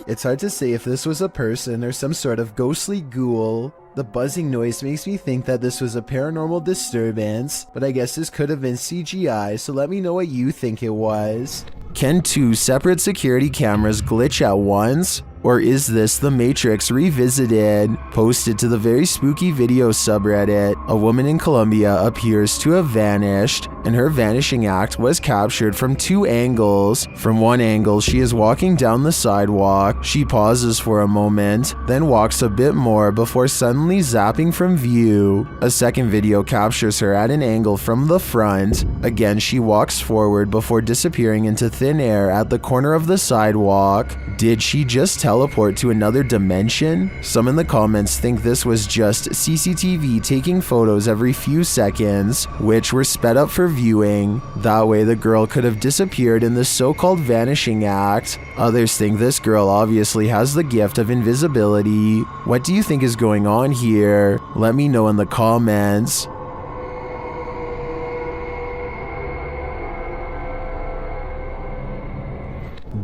It's hard to say if this was a person or some sort of ghostly ghoul. The buzzing noise makes me think that this was a paranormal disturbance, but I guess this could have been CGI, so let me know what you think it was. Can two separate security cameras glitch at once? Or is this The Matrix Revisited? Posted to the very spooky video subreddit, a woman in Colombia appears to have vanished, and her vanishing act was captured from two angles. From one angle, she is walking down the sidewalk. She pauses for a moment, then walks a bit more before suddenly zapping from view. A second video captures her at an angle from the front. Again, she walks forward before disappearing into thin air at the corner of the sidewalk. Did she just teleport to another dimension? Some in the comments think this was just CCTV taking photos every few seconds, which were sped up for viewing. That way the girl could have disappeared in the so-called vanishing act. Others think this girl obviously has the gift of invisibility. What do you think is going on here? Let me know in the comments.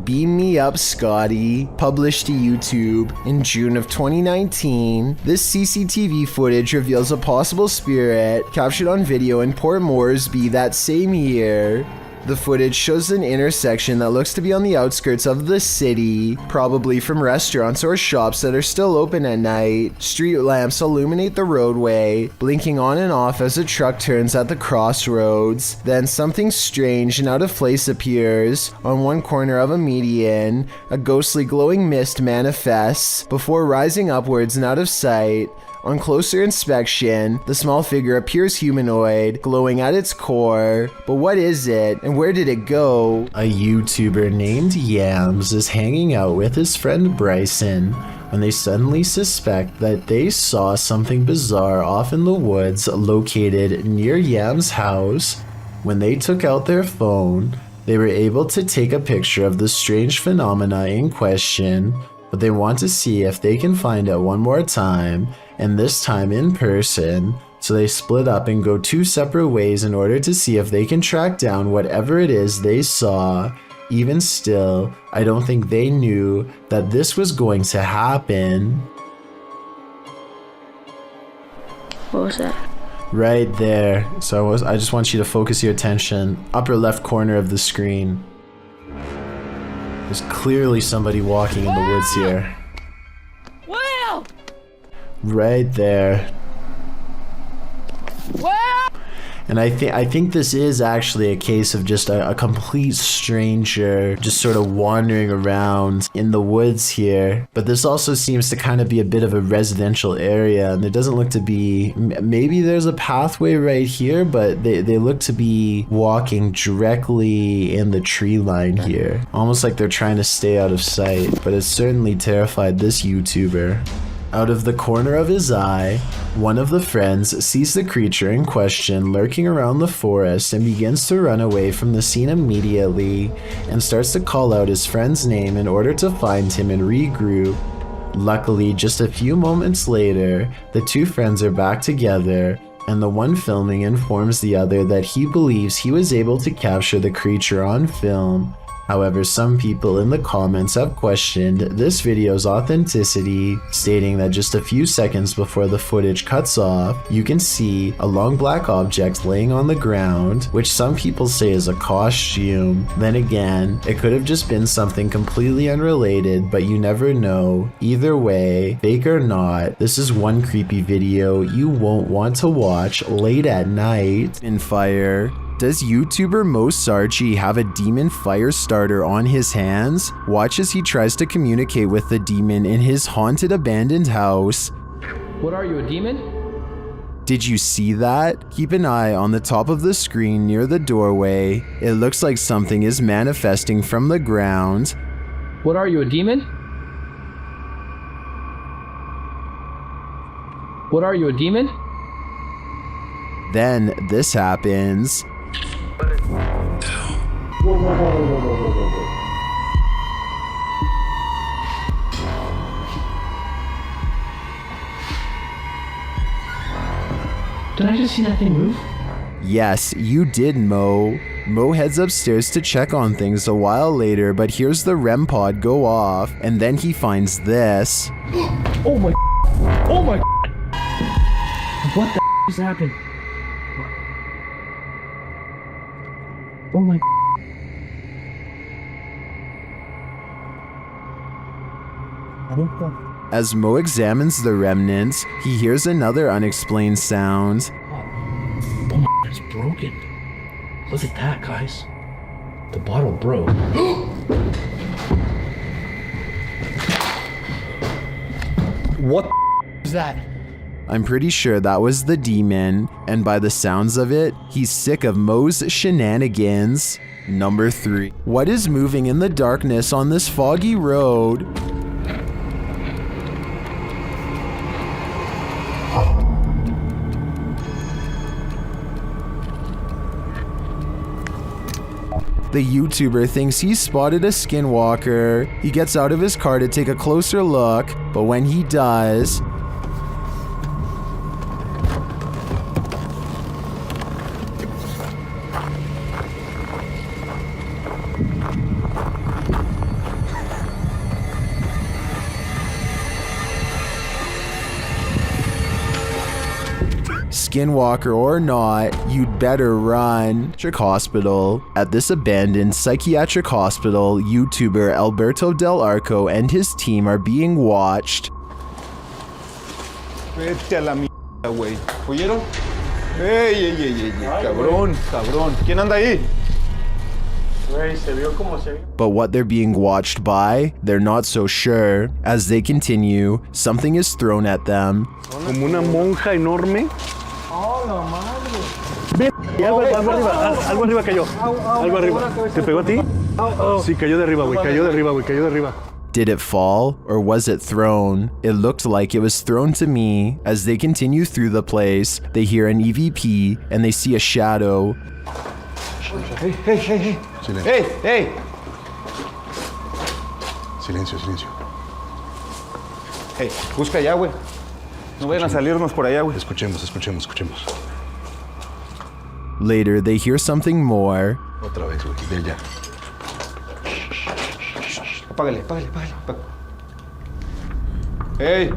Beam Me Up Scotty, published to YouTube in June of 2019. This CCTV footage reveals a possible spirit captured on video in Port Moresby that same year. The footage shows an intersection that looks to be on the outskirts of the city, probably from restaurants or shops that are still open at night. Street lamps illuminate the roadway, blinking on and off as a truck turns at the crossroads. Then something strange and out of place appears. On one corner of a median, a ghostly glowing mist manifests before rising upwards and out of sight. On closer inspection, the small figure appears humanoid, glowing at its core. But what is it, and where did it go? A YouTuber named Yams is hanging out with his friend Bryson when they suddenly suspect that they saw something bizarre off in the woods located near Yams' house. When they took out their phone, they were able to take a picture of the strange phenomena in question, but they want to see if they can find it one more time, and this time in person. So they split up and go two separate ways in order to see if they can track down whatever it is they saw. Even still, I don't think they knew that this was going to happen. What was that? Right there. So I just want you to focus your attention. Upper left corner of the screen. There's clearly somebody walking in the woods here. Will! Right there. Will! And I think this is actually a case of just a complete stranger just sort of wandering around in the woods here. But this also seems to kind of be a bit of a residential area, and there doesn't look to be, maybe there's a pathway right here, but they look to be walking directly in the tree line here. Almost like they're trying to stay out of sight, but it certainly terrified this YouTuber. Out of the corner of his eye, one of the friends sees the creature in question lurking around the forest and begins to run away from the scene immediately and starts to call out his friend's name in order to find him and regroup. Luckily, just a few moments later, the two friends are back together, and the one filming informs the other that he believes he was able to capture the creature on film. However, some people in the comments have questioned this video's authenticity, stating that just a few seconds before the footage cuts off, you can see a long black object laying on the ground, which some people say is a costume. Then again, it could have just been something completely unrelated, but you never know. Either way, fake or not, this is one creepy video you won't want to watch late at night. In fire. Does YouTuber Mo Sarchi have a demon fire starter on his hands? Watch as he tries to communicate with the demon in his haunted abandoned house. What are you, a demon? Did you see that? Keep an eye on the top of the screen near the doorway. It looks like something is manifesting from the ground. What are you, a demon? What are you, a demon? Then this happens. Did I just see that thing move? Yes, you did, Mo. Mo heads upstairs to check on things a while later, but hears the REM pod go off, and then he finds this. Oh my. Oh my. What the just happened? Oh my. As Mo examines the remnants, he hears another unexplained sound. Oh my, it's broken. Look at that, guys. The bottle broke. What is that? I'm pretty sure that was the demon, and by the sounds of it, he's sick of Mo's shenanigans. Number 3. What is moving in the darkness on this foggy road? The YouTuber thinks he spotted a Skinwalker. He gets out of his car to take a closer look, but when he does, Skinwalker or not, you'd better run. Hospital. At this abandoned psychiatric hospital, YouTuber Alberto Del Arco and his team are being watched. Vete a la mierda, güey. ¿Oyeron? ¡Ey! Cabrón, cabrón. ¿Quién anda ahí? But what they're being watched by, they're not so sure. As they continue, something is thrown at them. Como una monja enorme. Algo arriba cayó. Algo arriba. ¿Te pegó a ti? Sí, cayó de arriba, güey. Cayó de arriba. Did it fall, or was it thrown? It looked like it was thrown to me. As they continue through the place, they hear an EVP, and they see a shadow. Hey. Silencio. Hey, busca allá, güey. No vayan a salirnos por allá, güey. Escuchemos. Later, they hear something more. Otra vez, güey, de allá. Apágale. Hey.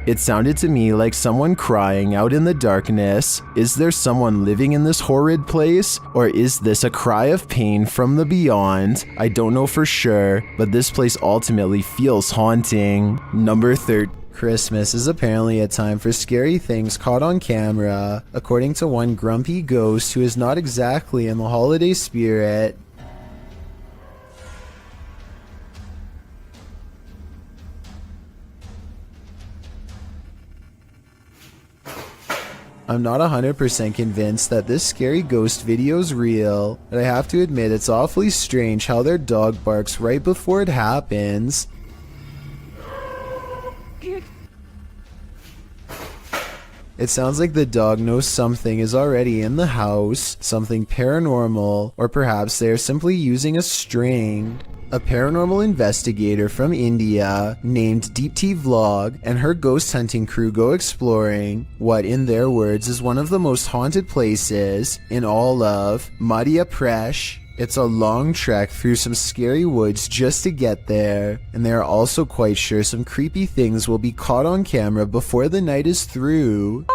It sounded to me like someone crying out in the darkness. Is there someone living in this horrid place? Or is this a cry of pain from the beyond? I don't know for sure, but this place ultimately feels haunting. Number 13. Christmas is apparently a time for scary things caught on camera, according to one grumpy ghost who is not exactly in the holiday spirit. I'm not 100% convinced that this scary ghost video's real, but I have to admit it's awfully strange how their dog barks right before it happens. It sounds like the dog knows something is already in the house, something paranormal, or perhaps they are simply using a string. A paranormal investigator from India named Deepti Vlog and her ghost hunting crew go exploring what, in their words, is one of the most haunted places in all of Madhya Pradesh. It's a long trek through some scary woods just to get there, and they are also quite sure some creepy things will be caught on camera before the night is through.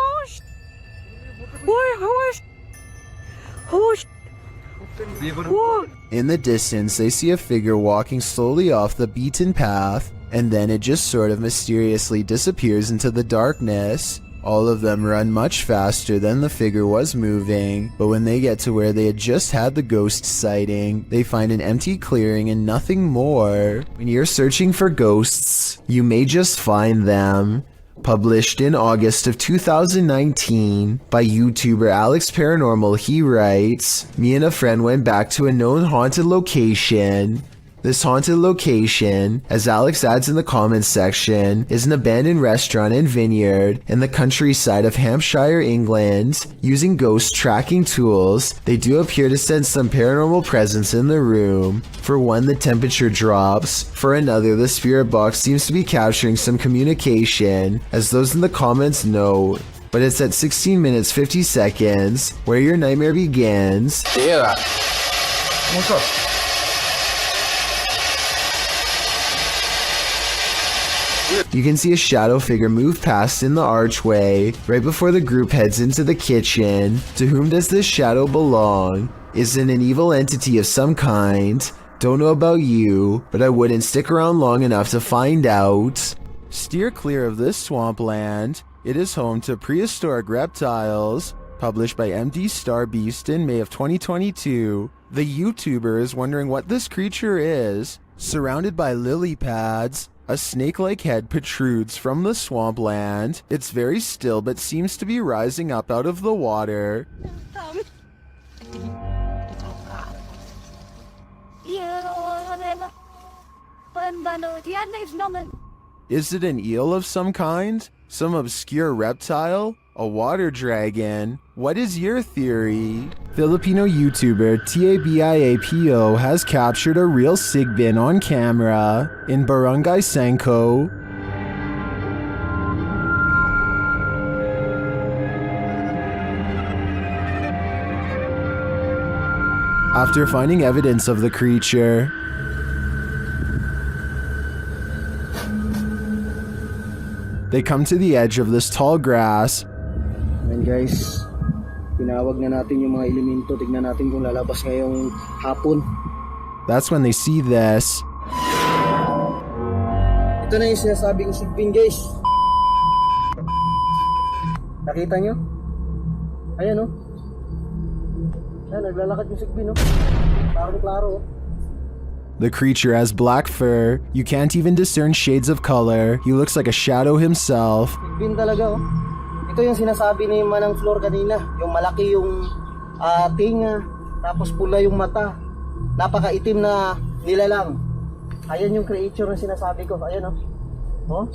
In the distance, they see a figure walking slowly off the beaten path. and then it just sort of mysteriously disappears into the darkness. All of them run much faster than the figure was moving, but when they get to where they had just had the ghost sighting, they find an empty clearing and nothing more. When you're searching for ghosts, you may just find them. Published in August of 2019 by YouTuber Alex Paranormal, he writes, "Me and a friend went back to a known haunted location. This haunted location, as Alex adds in the comments section, is an abandoned restaurant and vineyard in the countryside of Hampshire, England. Using ghost tracking tools, they do appear to sense some paranormal presence in the room. For one, the temperature drops. For another, the spirit box seems to be capturing some communication, as those in the comments note. But it's at 16 minutes 50 seconds where your nightmare begins." Yeah. What's up? You can see a shadow figure move past in the archway right before the group heads into the kitchen. To whom does this shadow belong? Is it an evil entity of some kind? Don't know about you, but I wouldn't stick around long enough to find out. Steer clear of this swampland. It is home to prehistoric reptiles. Published by MD Star Beast in May of 2022. The YouTuber is wondering what this creature is. Surrounded by lily pads, a snake-like head protrudes from the swampland. It's very still but seems to be rising up out of the water. Is it an eel of some kind? Some obscure reptile? A water dragon? What is your theory? Filipino YouTuber TABIAPO has captured a real sigbin on camera in Barangay Sanko. After finding evidence of the creature, they come to the edge of this tall grass. And guys, tinawag na natin yung mga elemento. Tignan natin kung lalabas ngayong hapon. That's when they see this. Ito na yung sinasabing sigbin, guys. Nakita nyo? Ayan, oh. Ayan, naglalakad yung sigbin, oh. Klaro-klaro, oh. The creature has black fur. You can't even discern shades of color. He looks like a shadow himself. Sigbin talaga, oh. Ito yung sinasabi ni Manang Flor kanina. Yung malaki yung tinga, tapos pula yung mata. Napakaitim na nilalang. Ayan yung creature na sinasabi ko. Ayan, oh. Oh?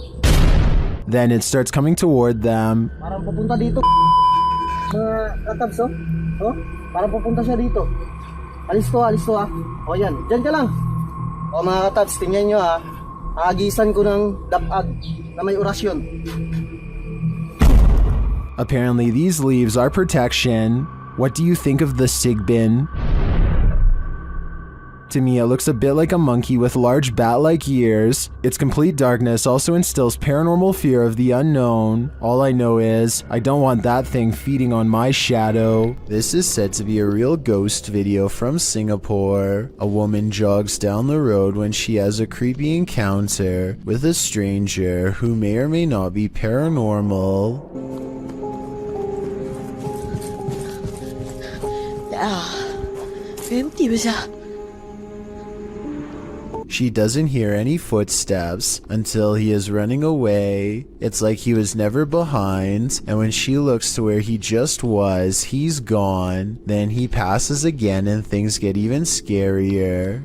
Then it starts coming toward them. Parang pupunta dito. Mga katabs, oh. Oh? Parang pupunta siya dito. Alis to, ah. O yan, dyan ka lang. O mga katabs, tingnan nyo, ha. Aagisan ko ng dapag na may orasyon. Apparently these leaves are protection. What do you think of the sigbin? To me, it looks a bit like a monkey with large bat-like ears. Its complete darkness also instills paranormal fear of the unknown. All I know is, I don't want that thing feeding on my shadow. This is said to be a real ghost video from Singapore. A woman jogs down the road when she has a creepy encounter with a stranger who may or may not be paranormal. She doesn't hear any footsteps until he is running away. It's like he was never behind, and when she looks to where he just was, he's gone. Then he passes again and things get even scarier.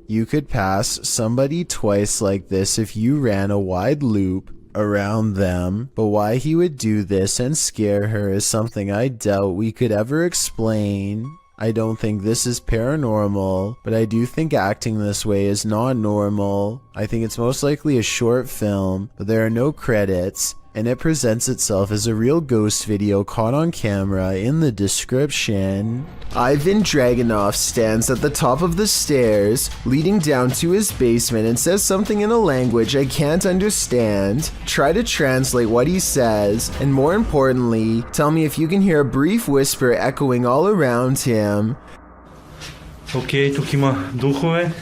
You could pass somebody twice like this if you ran a wide loop around them, but why he would do this and scare her is something I doubt we could ever explain. I don't think this is paranormal, but I do think acting this way is not normal. I think it's most likely a short film, but there are no credits. and it presents itself as a real ghost video caught on camera in the description. Ivan Dragunov stands at the top of the stairs leading down to his basement and says something in a language I can't understand. Try to translate what he says, and more importantly, tell me if you can hear a brief whisper echoing all around him. Okay, Tokima, duchove.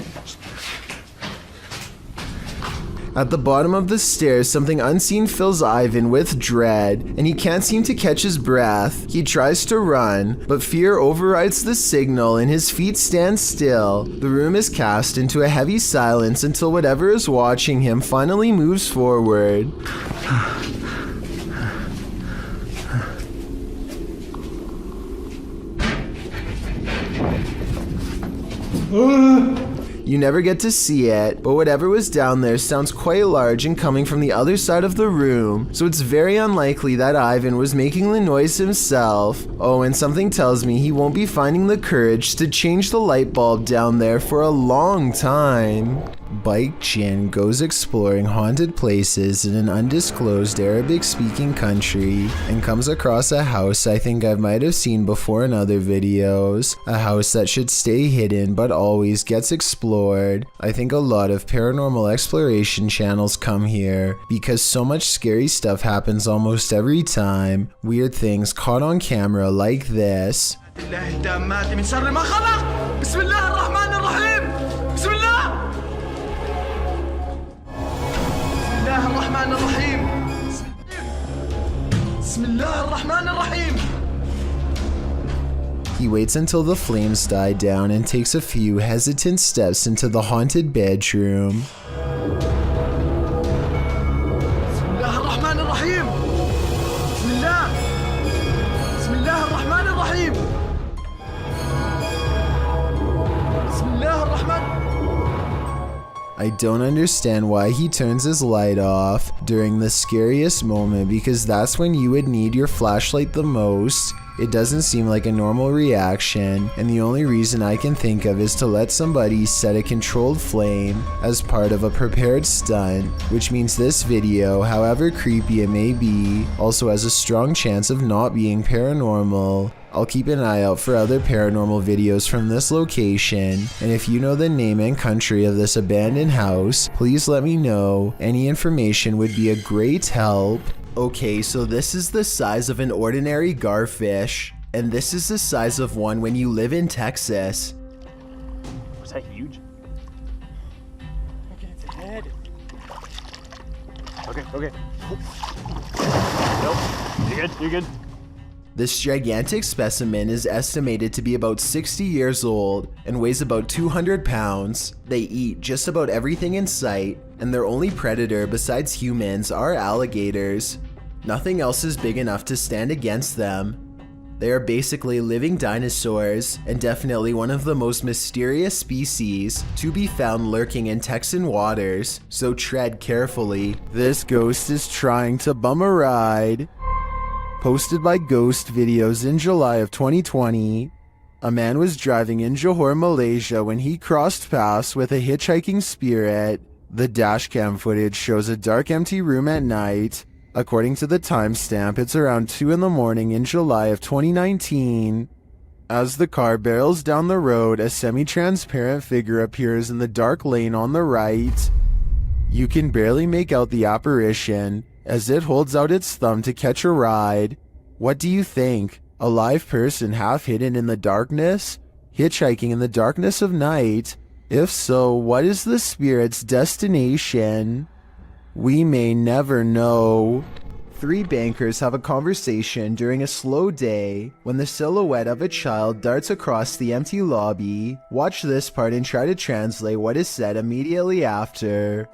At the bottom of the stairs, something unseen fills Ivan with dread, and he can't seem to catch his breath. He tries to run, but fear overrides the signal and his feet stand still. The room is cast into a heavy silence until whatever is watching him finally moves forward. You never get to see it, but whatever was down there sounds quite large and coming from the other side of the room, so it's very unlikely that Ivan was making the noise himself. Oh, and something tells me he won't be finding the courage to change the light bulb down there for a long time. Bike Jin goes exploring haunted places in an undisclosed Arabic-speaking country and comes across a house I think I might have seen before in other videos. A house that should stay hidden but always gets explored. I think a lot of paranormal exploration channels come here because so much scary stuff happens almost every time. Weird things caught on camera like this. He waits until the flames die down and takes a few hesitant steps into the haunted bedroom. I don't understand why he turns his light off during the scariest moment, because that's when you would need your flashlight the most. It doesn't seem like a normal reaction, and the only reason I can think of is to let somebody set a controlled flame as part of a prepared stunt, which means this video, however creepy it may be, also has a strong chance of not being paranormal. I'll keep an eye out for other paranormal videos from this location, and if you know the name and country of this abandoned house, please let me know. Any information would be a great help. Okay, so this is the size of an ordinary garfish, and this is the size of one when you live in Texas. Was that huge? Look at its head. Okay. Nope. You're good. This gigantic specimen is estimated to be about 60 years old and weighs about 200 pounds. They eat just about everything in sight, and their only predator besides humans are alligators. Nothing else is big enough to stand against them. They are basically living dinosaurs, and definitely one of the most mysterious species to be found lurking in Texan waters, so tread carefully. This ghost is trying to bum a ride. Posted by Ghost Videos in July of 2020, a man was driving in Johor, Malaysia when he crossed paths with a hitchhiking spirit. The dashcam footage shows a dark, empty room at night. According to the timestamp, it's around 2 in the morning in July of 2019. As the car barrels down the road, a semi-transparent figure appears in the dark lane on the right. You can barely make out the apparition as it holds out its thumb to catch a ride. What do you think? A live person half hidden in the darkness? Hitchhiking in the darkness of night? If so, what is the spirit's destination? We may never know. 3 bankers have a conversation during a slow day when the silhouette of a child darts across the empty lobby. Watch this part and try to translate what is said immediately after.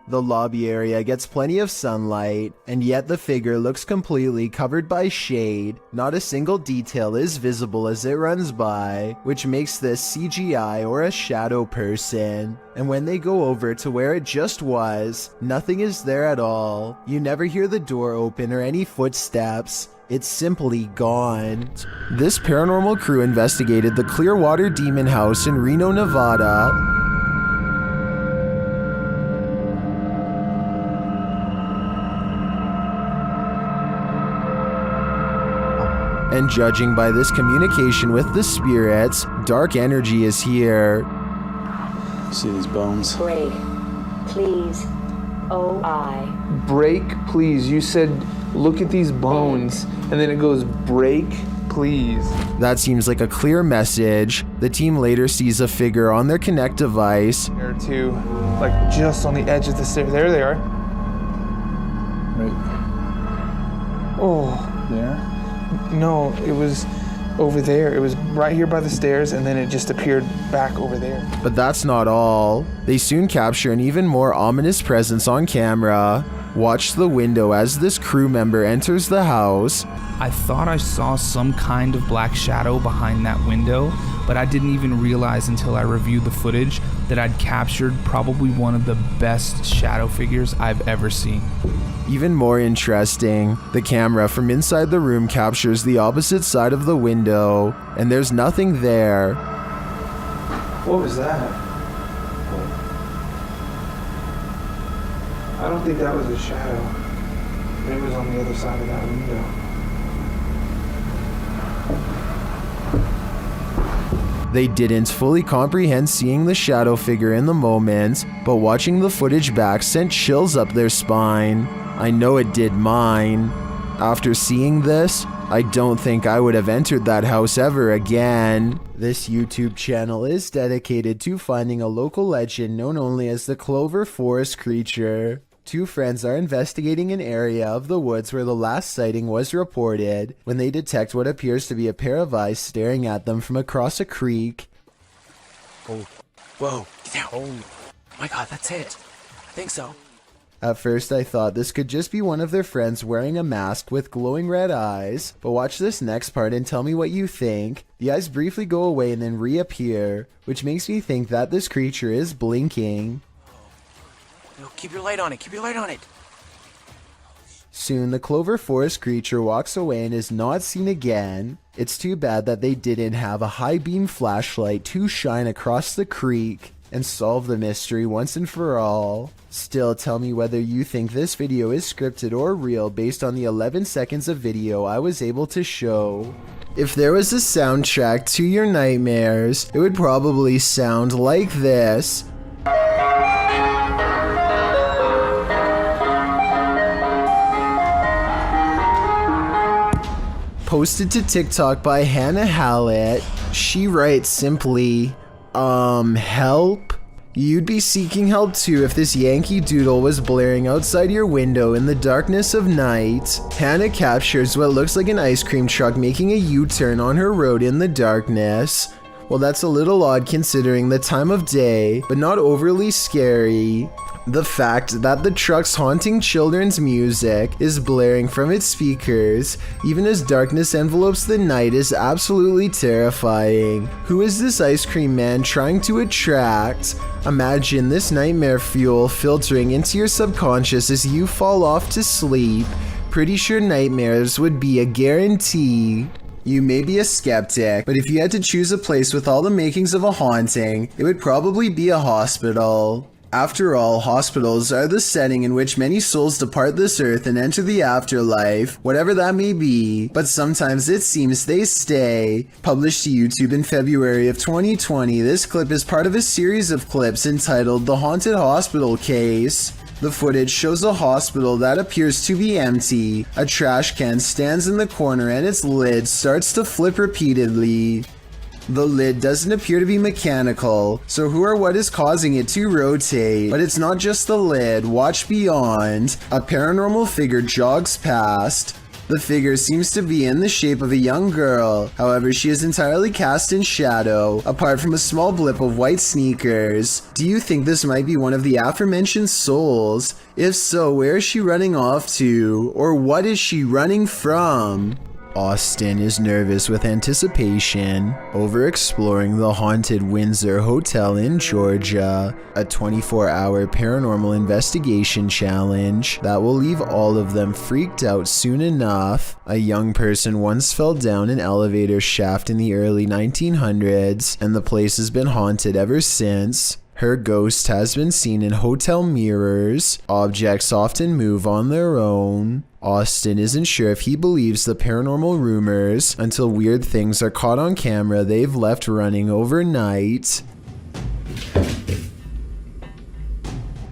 The lobby area gets plenty of sunlight, and yet the figure looks completely covered by shade. Not a single detail is visible as it runs by, which makes this CGI or a shadow person. And when they go over to where it just was, nothing is there at all. You never hear the door open or any footsteps. It's simply gone. This paranormal crew investigated the Clearwater Demon House in Reno, Nevada. And judging by this communication with the spirits, dark energy is here. See these bones? Break, please. O-I. Break, please. You said, look at these bones. And then it goes, break, please. That seems like a clear message. The team later sees a figure on their Connect device. There are two, like just on the edge of the stairs. There they are. Right. Oh. There? No, it was over there. It was right here by the stairs, and then it just appeared back over there. But that's not all. They soon capture an even more ominous presence on camera. Watch the window as this crew member enters the house. I thought I saw some kind of black shadow behind that window, but I didn't even realize until I reviewed the footage that I'd captured probably one of the best shadow figures I've ever seen. Even more interesting, the camera from inside the room captures the opposite side of the window, and there's nothing there. What was that? I don't think that was a shadow. It was on the other side of that window. They didn't fully comprehend seeing the shadow figure in the moment, but watching the footage back sent chills up their spine. I know it did mine. After seeing this, I don't think I would have entered that house ever again. This YouTube channel is dedicated to finding a local legend known only as the Clover forest creature. Two friends are investigating an area of the woods where the last sighting was reported when they detect what appears to be a pair of eyes staring at them from across a creek. Oh, whoa, get down. Oh my god, that's it. I think so. At first I thought this could just be one of their friends wearing a mask with glowing red eyes, but watch this next part and tell me what you think. The eyes briefly go away and then reappear, which makes me think that this creature is blinking. No, keep your light on it, keep your light on it. Soon the Clover forest creature walks away and is not seen again. It's too bad that they didn't have a high beam flashlight to shine across the creek and solve the mystery once and for all. Still, tell me whether you think this video is scripted or real based on the 11 seconds of video I was able to show. If there was a soundtrack to your nightmares, it would probably sound like this. Posted to TikTok by Hannah Hallett. She writes simply, help? You'd be seeking help too if this Yankee Doodle was blaring outside your window in the darkness of night. Hannah captures what looks like an ice cream truck making a U-turn on her road in the darkness. Well, that's a little odd considering the time of day, but not overly scary. The fact that the truck's haunting children's music is blaring from its speakers, even as darkness envelopes the night, is absolutely terrifying. Who is this ice cream man trying to attract? Imagine this nightmare fuel filtering into your subconscious as you fall off to sleep. Pretty sure nightmares would be a guarantee. You may be a skeptic, but if you had to choose a place with all the makings of a haunting, it would probably be a hospital. After all, hospitals are the setting in which many souls depart this earth and enter the afterlife, whatever that may be, but sometimes it seems they stay. Published to YouTube in February of 2020, this clip is part of a series of clips entitled The Haunted Hospital Case. The footage shows a hospital that appears to be empty. A trash can stands in the corner and its lid starts to flip repeatedly. The lid doesn't appear to be mechanical, so who or what is causing it to rotate? But it's not just the lid, watch beyond. A paranormal figure jogs past. The figure seems to be in the shape of a young girl, however she is entirely cast in shadow, apart from a small blip of white sneakers. Do you think this might be one of the aforementioned souls? If so, where is she running off to? Or what is she running from? Austin is nervous with anticipation over exploring the haunted Windsor Hotel in Georgia, a 24-hour paranormal investigation challenge that will leave all of them freaked out soon enough. A young person once fell down an elevator shaft in the early 1900s, and the place has been haunted ever since. Her ghost has been seen in hotel mirrors. Objects often move on their own. Austin isn't sure if he believes the paranormal rumors until weird things are caught on camera they've left running overnight.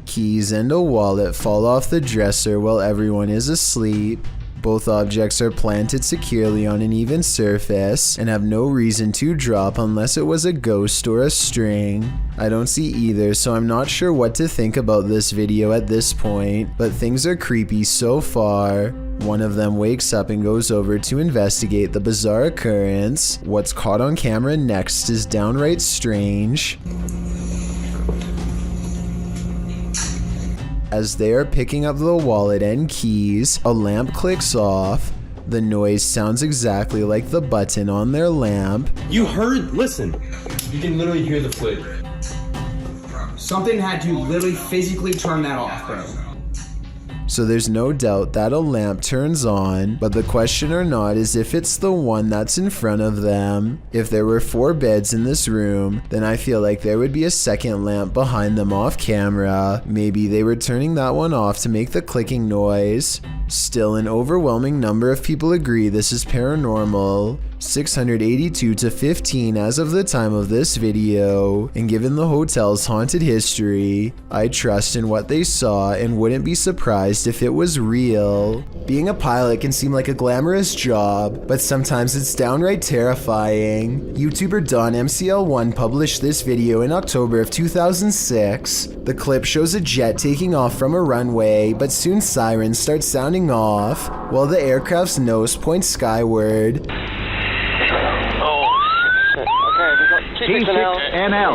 Keys and a wallet fall off the dresser while everyone is asleep. Both objects are planted securely on an even surface and have no reason to drop unless it was a ghost or a string. I don't see either, so I'm not sure what to think about this video at this point, but things are creepy so far. One of them wakes up and goes over to investigate the bizarre occurrence. What's caught on camera next is downright strange. As they are picking up the wallet and keys, a lamp clicks off. The noise sounds exactly like the button on their lamp. You heard? Listen. You can literally hear the footage. Something had to literally physically turn that off, bro. So there's no doubt that a lamp turns on, but the question or not is if it's the one that's in front of them. If there were 4 beds in this room, then I feel like there would be a second lamp behind them off camera. Maybe they were turning that one off to make the clicking noise. Still, an overwhelming number of people agree this is paranormal. 682 to 15 as of the time of this video, and given the hotel's haunted history, I trust in what they saw and wouldn't be surprised if it was real. Being a pilot can seem like a glamorous job, but sometimes it's downright terrifying. YouTuber Don MCL1 published this video in October of 2006. The clip shows a jet taking off from a runway, but soon sirens start sounding off, while the aircraft's nose points skyward. T6NL.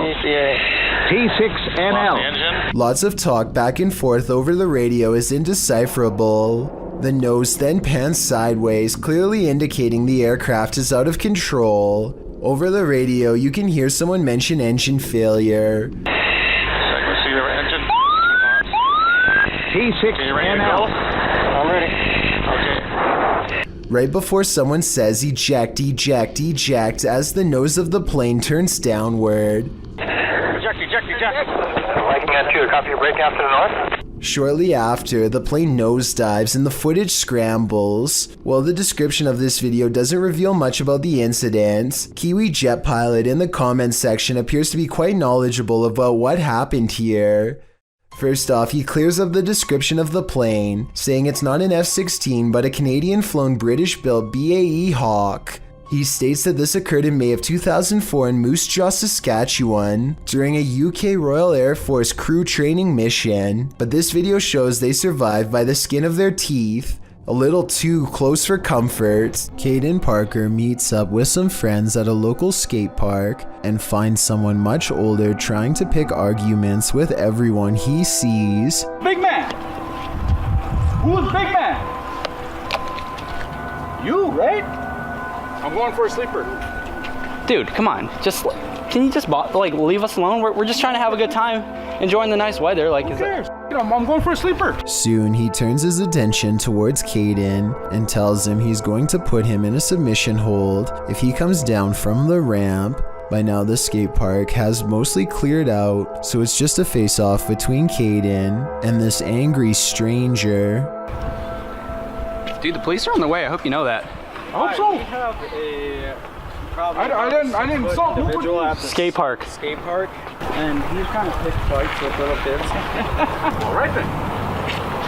T6NL. Lots of talk back and forth over the radio is indecipherable. The nose then pans sideways, clearly indicating the aircraft is out of control. Over the radio, you can hear someone mention engine failure. T6NL. I'm ready. Right before someone says eject, eject, eject as the nose of the plane turns downward. Eject, eject, eject. Liking at 2, copy your brake after the north. Shortly after, the plane nosedives and the footage scrambles. While the description of this video doesn't reveal much about the incident, Kiwi Jet Pilot in the comments section appears to be quite knowledgeable about what happened here. First off, he clears up the description of the plane, saying it's not an F-16 but a Canadian-flown British-built BAE Hawk. He states that this occurred in May of 2004 in Moose Jaw, Saskatchewan, during a UK Royal Air Force crew training mission, but this video shows they survived by the skin of their teeth. A little too close for comfort. Caden Parker meets up with some friends at a local skate park and finds someone much older trying to pick arguments with everyone he sees. Big man! Who's big man? You, right? I'm going for a sleeper. Dude, come on. Can you just leave us alone? We're just trying to have a good time, enjoying the nice weather. Who cares? I'm going for a sleeper. Soon he turns his attention towards Caden and tells him he's going to put him in a submission hold if he comes down from the ramp. By now the skate park has mostly cleared out, so it's just a face-off between Caden and this angry stranger. Dude, the police are on their way. I hope you know that. I hope so. We have a I didn't insult individual at the skate park, and he's kind of picked fights with little kids. All right then.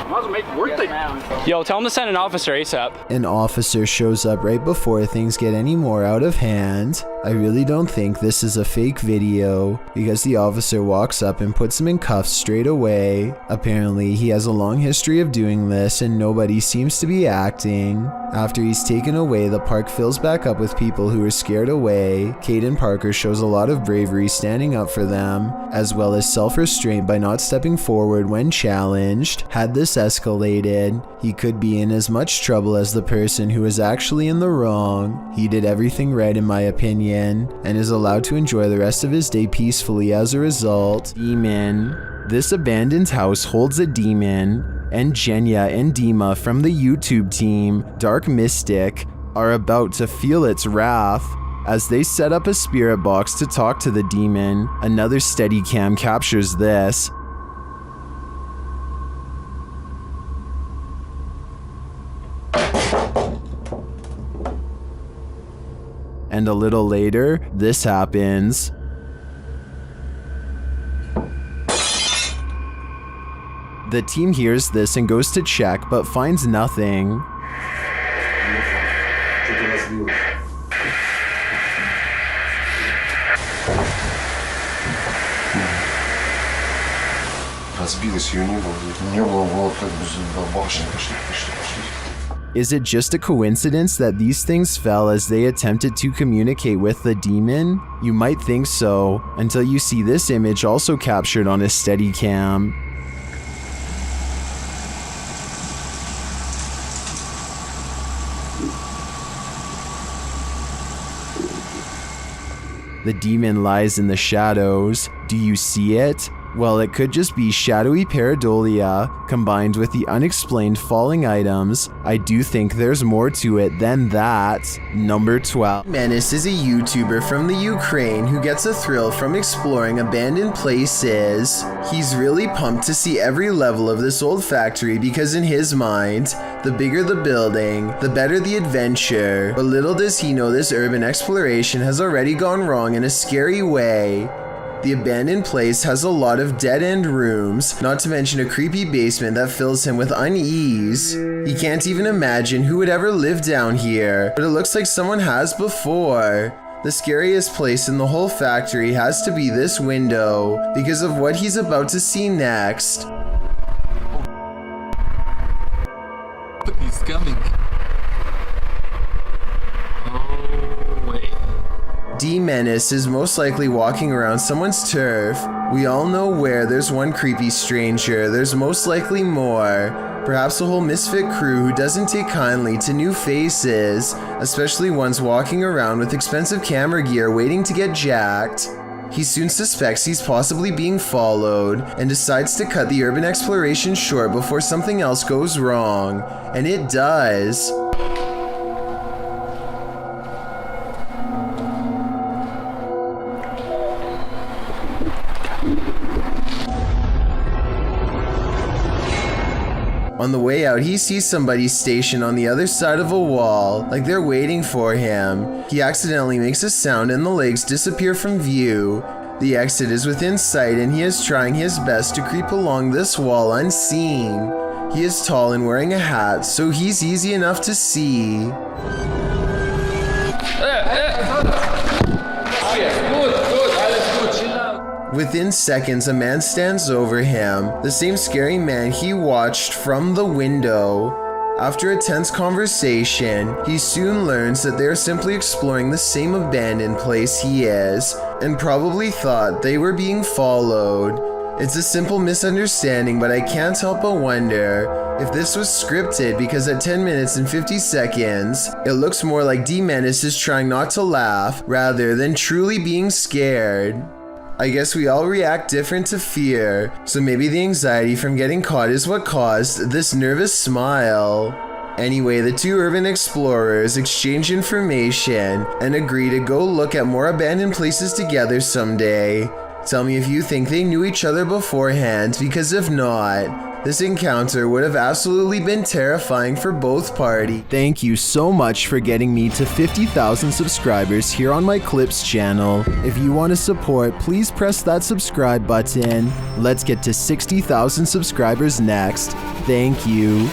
Might as well make it worth it. Yo, tell him to send an officer ASAP. An officer shows up right before things get any more out of hand. I really don't think this is a fake video, because the officer walks up and puts him in cuffs straight away. Apparently, he has a long history of doing this and nobody seems to be acting. After he's taken away, the park fills back up with people who are scared away. Caden Parker shows a lot of bravery standing up for them, as well as self-restraint by not stepping forward when challenged. Had this escalated, he could be in as much trouble as the person who is actually in the wrong. He did everything right in my opinion, and is allowed to enjoy the rest of his day peacefully as a result. Demon. This abandoned house holds a demon, and Jenya and Dima from the YouTube team, Dark Mystic, are about to feel its wrath as they set up a spirit box to talk to the demon. Another Steadicam captures this. And a little later, this happens. The team hears this and goes to check, but finds nothing. Is it just a coincidence that these things fell as they attempted to communicate with the demon? You might think so, until you see this image also captured on a Steadicam. The demon lies in the shadows. Do you see it? Well, it could just be shadowy pareidolia combined with the unexplained falling items. I do think there's more to it than that. Number 12. Menace is a YouTuber from the Ukraine who gets a thrill from exploring abandoned places. He's really pumped to see every level of this old factory because in his mind, the bigger the building, the better the adventure. But little does he know this urban exploration has already gone wrong in a scary way. The abandoned place has a lot of dead-end rooms, not to mention a creepy basement that fills him with unease. He can't even imagine who would ever live down here, but it looks like someone has before. The scariest place in the whole factory has to be this window, because of what he's about to see next. He's coming. D-Menace is most likely walking around someone's turf. We all know where there's one creepy stranger, there's most likely more. Perhaps a whole misfit crew who doesn't take kindly to new faces, especially ones walking around with expensive camera gear waiting to get jacked. He soon suspects he's possibly being followed and decides to cut the urban exploration short before something else goes wrong. And it does. On the way out, he sees somebody stationed on the other side of a wall, like they're waiting for him. He accidentally makes a sound and the legs disappear from view. The exit is within sight and he is trying his best to creep along this wall unseen. He is tall and wearing a hat, so he's easy enough to see. Within seconds, a man stands over him, the same scary man he watched from the window. After a tense conversation, he soon learns that they are simply exploring the same abandoned place he is, and probably thought they were being followed. It's a simple misunderstanding, but I can't help but wonder if this was scripted, because at 10 minutes and 50 seconds, it looks more like D-Menace is trying not to laugh rather than truly being scared. I guess we all react different to fear, so maybe the anxiety from getting caught is what caused this nervous smile. Anyway, the two urban explorers exchange information and agree to go look at more abandoned places together someday. Tell me if you think they knew each other beforehand, because if not, this encounter would have absolutely been terrifying for both parties. Thank you so much for getting me to 50,000 subscribers here on my Clips channel. If you want to support, please press that subscribe button. Let's get to 60,000 subscribers next. Thank you.